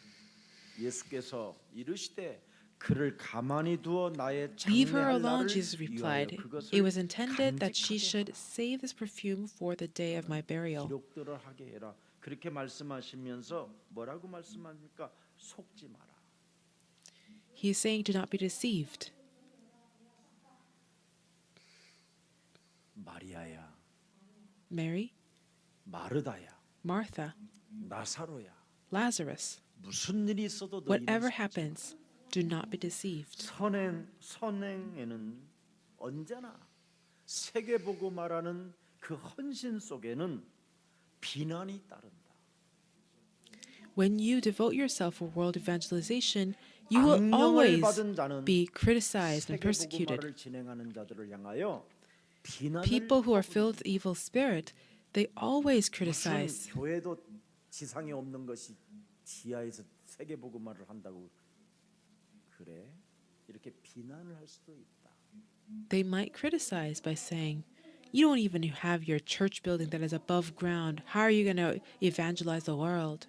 예수께서 이르시되 그를 가만히 두어 나의 Leave her 장래할 alone, 날을 Jesus 위하여 replied. 그것을 It was intended that she 간직하게 should 하라. save this perfume for the day of my burial. 기록들을 하게 해라. 그렇게 말씀하시면서 뭐라고 말씀합니까? 속지 마라. He is saying, do not be deceived. 마리아야, Mary, 마르다야, Martha, 나사로야. Lazarus, 무슨 일이 있어도 whatever 너희는 happens, do not be deceived. 선행에는 언제나 세계보고 말하는 그 헌신 속에는 비난이 따른다. When you devote yourself for world evangelization, you will 악령을 always 받은 자는 be criticized and 세계보고 persecuted. 말을 진행하는 자들을 향하여 People who are filled with evil spirit, they always 무슨 criticize. 교회도 지상에 없는 것이 지하에서 세계복음화를 한다고 그래? 이렇게 비난을 할 수도 있다. They might criticize by saying, you don't even have your church building that is above ground. How are you going to evangelize the world?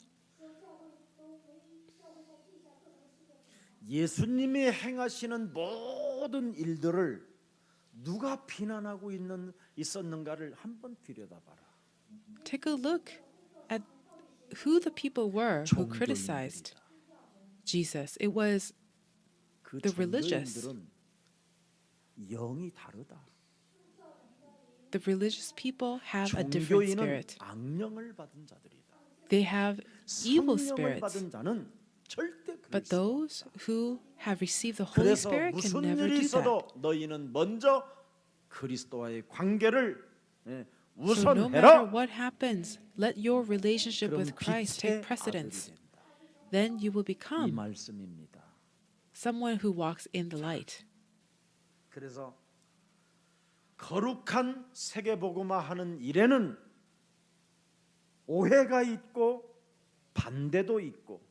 예수님이 행하시는 모든 일들을 누가 비난하고 있었는가를 한번 들여다봐라. Take a look at who the people were who criticized Jesus. It was 그 the religious. 종교인들은 영이 다르다. The religious people have a different 종교인은 spirit. 악령을 받은 자들이다. They have evil 성령을 spirits. 받은 자는 절대 But 그럴 수 those who have received the Holy 그래서 Spirit can 무슨 never 일이 do that. 있어도 너희는 먼저 그리스도와의 관계를 So no matter 우선해라. what happens, let your relationship 그럼 with Christ 빛의 take precedence. 아들이 된다. Then you will 이 become 말씀입니다. someone who walks in the light. 그래서 거룩한 세계복음화하는 일에는 오해가 있고 반대도 있고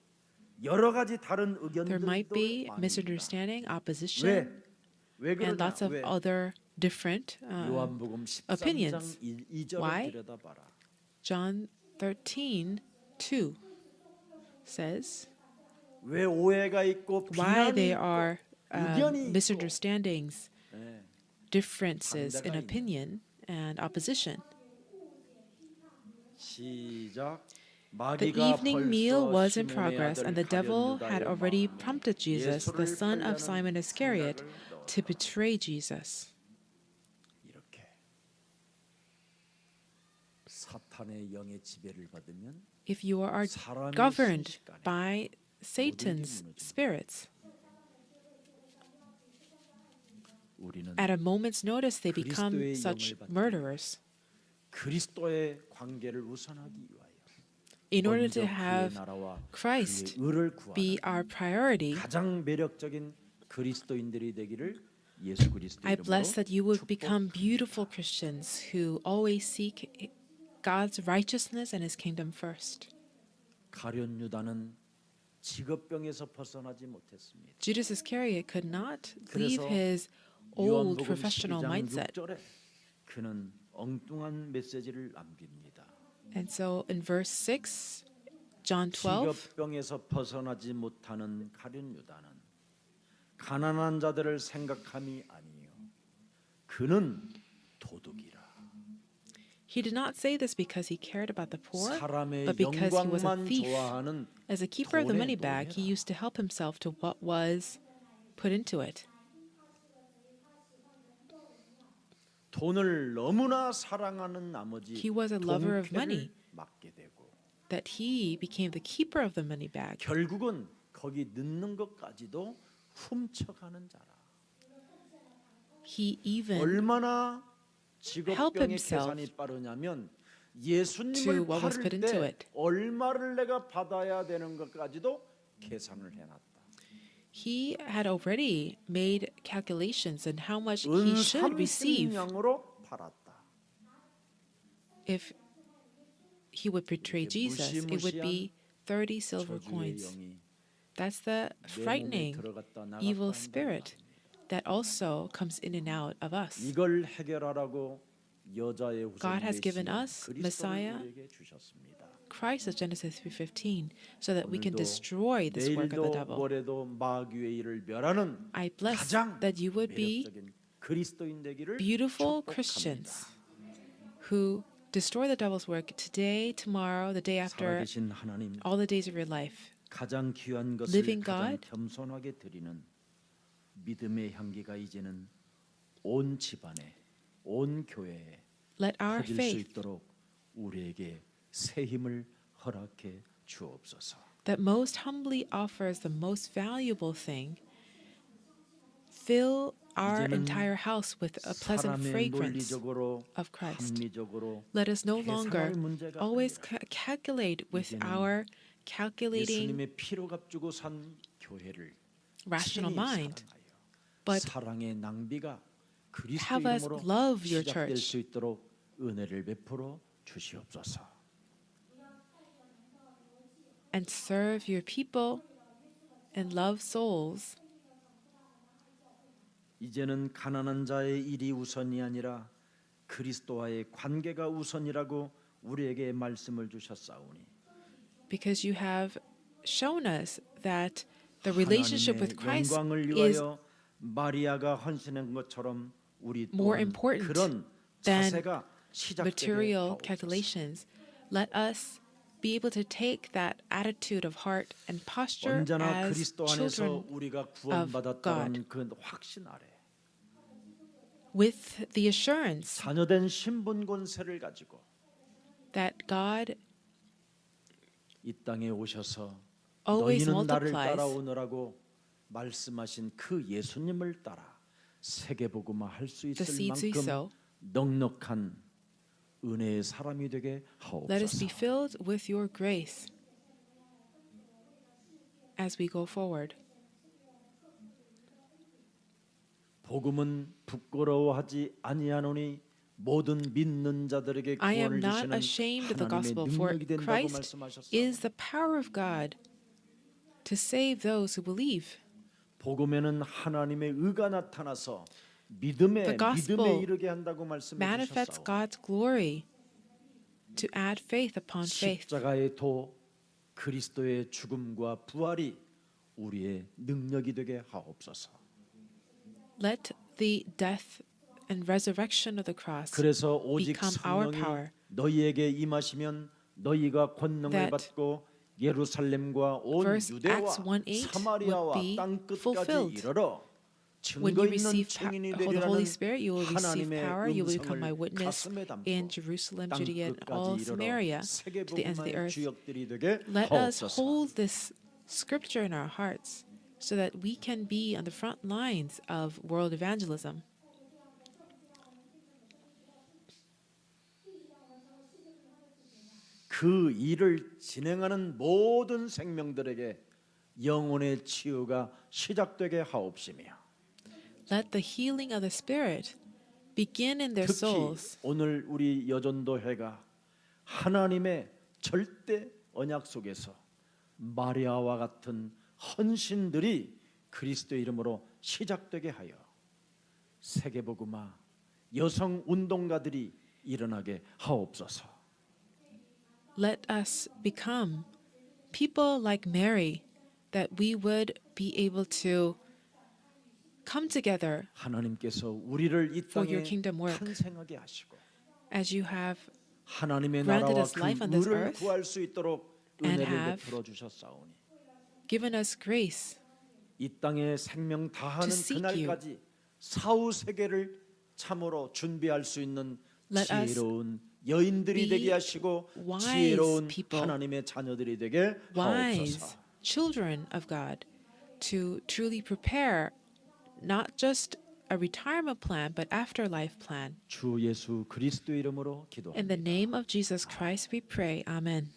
여러 가지 다른 There might 의견들도 be 많이 있다. misunderstanding, opposition, 왜 and 그러냐? lots of 왜? other different 요한복음 13장 opinions. 2절을 Why? 들여다봐라. John 13:2 says 왜 오해가 있고 why 비난이 there 있고 are 의견이 있고 misunderstandings, 네. differences in 반대가 있냐? opinion, and opposition. 시작. The 마귀가 evening meal 벌써 was in 시몬의 progress, 아들 and the devil 가룟 had 유다의 already 마음에 prompted Jesus, the 예수를 son of 팔려는 Simon Iscariot, 생각을 to 넣었다. betray Jesus. 이렇게 사탄의 영의 지배를 받으면 If you are 사람이 governed 순식간에 by Satan's 무너집니다. spirits, 우리는 at a moment's notice they become 그리스도의 such 영을 받기 murderers. 그리스도의 관계를 우선하기 위하여 In order 먼저 to 그의 have 나라와 Christ 그의 의를 be 구하는 our priority, 가장 매력적인 그리스도인들이 되기를 예수 그리스도 I 이름으로 bless that you would 축복합니다. become beautiful Christians who always seek God's righteousness and His kingdom first. 가룟 유다는 직업병에서 벗어나지 못했습니다. Judas Iscariot could not leave 그래서 his old 요한복음 professional 12장 mindset. 6절에 그는 엉뚱한 메시지를 남깁니다. And so in verse 6, John 12, 직업병에서 벗어나지 못하는 가룟 유다는 가난한 자들을 생각함이 아니요 그는 도둑이라. he did not say this because he cared about the poor, 사람의 but because he was a 영광만 thief. 좋아하는 As a keeper of the money 돈의 bag, he 노예라. used to help himself to what was put into it. 돈을 너무나 사랑하는 나머지 He was a lover of 돈캐를 money. 맡게 되고 That he became the keeper of the money bag. 결국은 거기 넣는 것까지도 훔쳐가는 자라. He even 얼마나 help 직업병의 himself 계산이 빠르냐면 to 예수님을 what was put 팔을 into 때 it. 얼마를 내가 받아야 되는 것까지도 계산을 해놨다. he had already made calculations on how much he should receive 은삼십냥으로 팔았다. if he would betray 이렇게 Jesus. It would be 30 silver 저주의 coins. 영이 That's the 내 몸에 frightening 들어갔다 나갔다 evil 한다는 spirit 말입니다. that also comes in and out of us. 이걸 해결하라고 여자의 God has given 후손 us 그리스도를 Messiah, 우리에게 주셨습니다. Christ of Genesis 3:15, so that we can 오늘도 destroy this work of the 내일도 devil. 모레도 마귀의 일을 멸하는 I bless 가장 that you would be 매력적인 그리스도인 되기를 beautiful 축복합니다. Christians who destroy the devil's work today, tomorrow, the day after, 살아계신 하나님, all the days of your life. 가장 귀한 것을 Living 가장 God, 겸손하게 드리는 믿음의 향기가 이제는 온 집안에, 온 교회에 Let our 퍼질 수 faith 있도록 우리에게 새 힘을 허락해 주옵소서. that most humbly offers the most valuable thing fill our 이제는 entire house with a pleasant 사람의 fragrance 논리적으로, of Christ. 합리적으로 Let us no longer 계산할 문제가 always 아니라 calculate with 이제는 our calculating 예수님의 피로 값주고 산 교회를 rational 친히 mind, 사랑하여 but 사랑의 낭비가 그리스도 have us 이름으로 love your 시작될 church 수 있도록 은혜를 베풀어 주시옵소서. and serve your people and love souls. 이제는 가난한 자의 일이 우선이 아니라 그리스도와의 관계가 우선이라고 우리에게 말씀을 주셨사오니 Because you have shown us that the relationship with 하나님의 Christ 영광을 is 위하여 마리아가 헌신한 것처럼 우리 more 또한 important 그런 than 자세가 시작되게 material 하옵소서. calculations. Let us be able to take that attitude of heart and posture 언제나 as 그리스도 안에서 children 우리가 구원받았다는 그 확신 아래 with the assurance 자녀된 신분 권세를 가지고 that God 이 땅에 오셔서 always 너희는 나를 multiplies 따라오느라고 말씀하신 그 예수님을 따라 세계복음화 할 수 the 있을 seeds we 만큼 sow. 넉넉한 은혜의 사람이 되게 Let us be 하옵소서. filled with your grace as we go forward. 복음은 부끄러워하지 아니하노니 모든 믿는 자들에게 I am 구원을 not 주시는 ashamed of the 하나님의 gospel, for 능력이 된다고 Christ 말씀하셨습니다. is the power of God to save those who believe. 복음에는 하나님의 의가 나타나서 믿음에 The gospel 이르게 한다고 말씀해 manifests 주셨사오. God's glory to add faith upon faith. 십자가의 도 그리스도의 죽음과 부활이 우리의 능력이 되게 하옵소서. Let the death and resurrection of the cross 그래서 오직 become our 성령이 power. 너희에게 임하시면 너희가 권능을 That 받고 예루살렘과 온 verse 유대와 Acts 1:8 사마리아와 would be 땅 끝까지 fulfilled. 이르러 When 증거 you 있는 receive 증인이 the Holy 되리라는 Spirit, you will receive 하나님의 power. You will become my 음성을 witness 가슴에 담고 in Jerusalem, 땅 Judea, and all 끝까지 이르러 Samaria, to the ends of the 세계복음화의 earth. 주역들이 되게 Let us 하옵소서. hold this scripture in our hearts so that we can be on the front lines of world evangelism. 그 일을 진행하는 모든 생명들에게 영혼의 치유가 시작되게 하옵시며 Let the healing of the Spirit begin in their 특히 souls. 오늘 우리 여전도회가 하나님의 절대 언약 속에서 마리아와 같은 헌신들이 그리스도 이름으로 시작되게 하여 세계복음화 여성 운동가들이 일어나게 하옵소서. Let us become people like Mary, that we would be able to come together 하나님께서 우리를 이 for your 땅에 kingdom work. 탄생하게 하시고 as you have 하나님의 granted 나라와 us 그 life on this 의를 earth 구할 수 있도록 and 은혜를 have 베풀어 주셨사오니 given us grace 이 땅에 생명 다하는 to seek 그날까지 사후 세계를 참으로 준비할 수 있는 Let us 지혜로운 여인들이 be 되게 하시고 wise 지혜로운 people, 하나님의 자녀들이 되게 wise 하옵소서. children of God, to truly prepare not just a retirement plan but afterlife plan. 주 예수 그리스도 이름으로 In the 기도합니다. name of Jesus Christ we pray. Amen.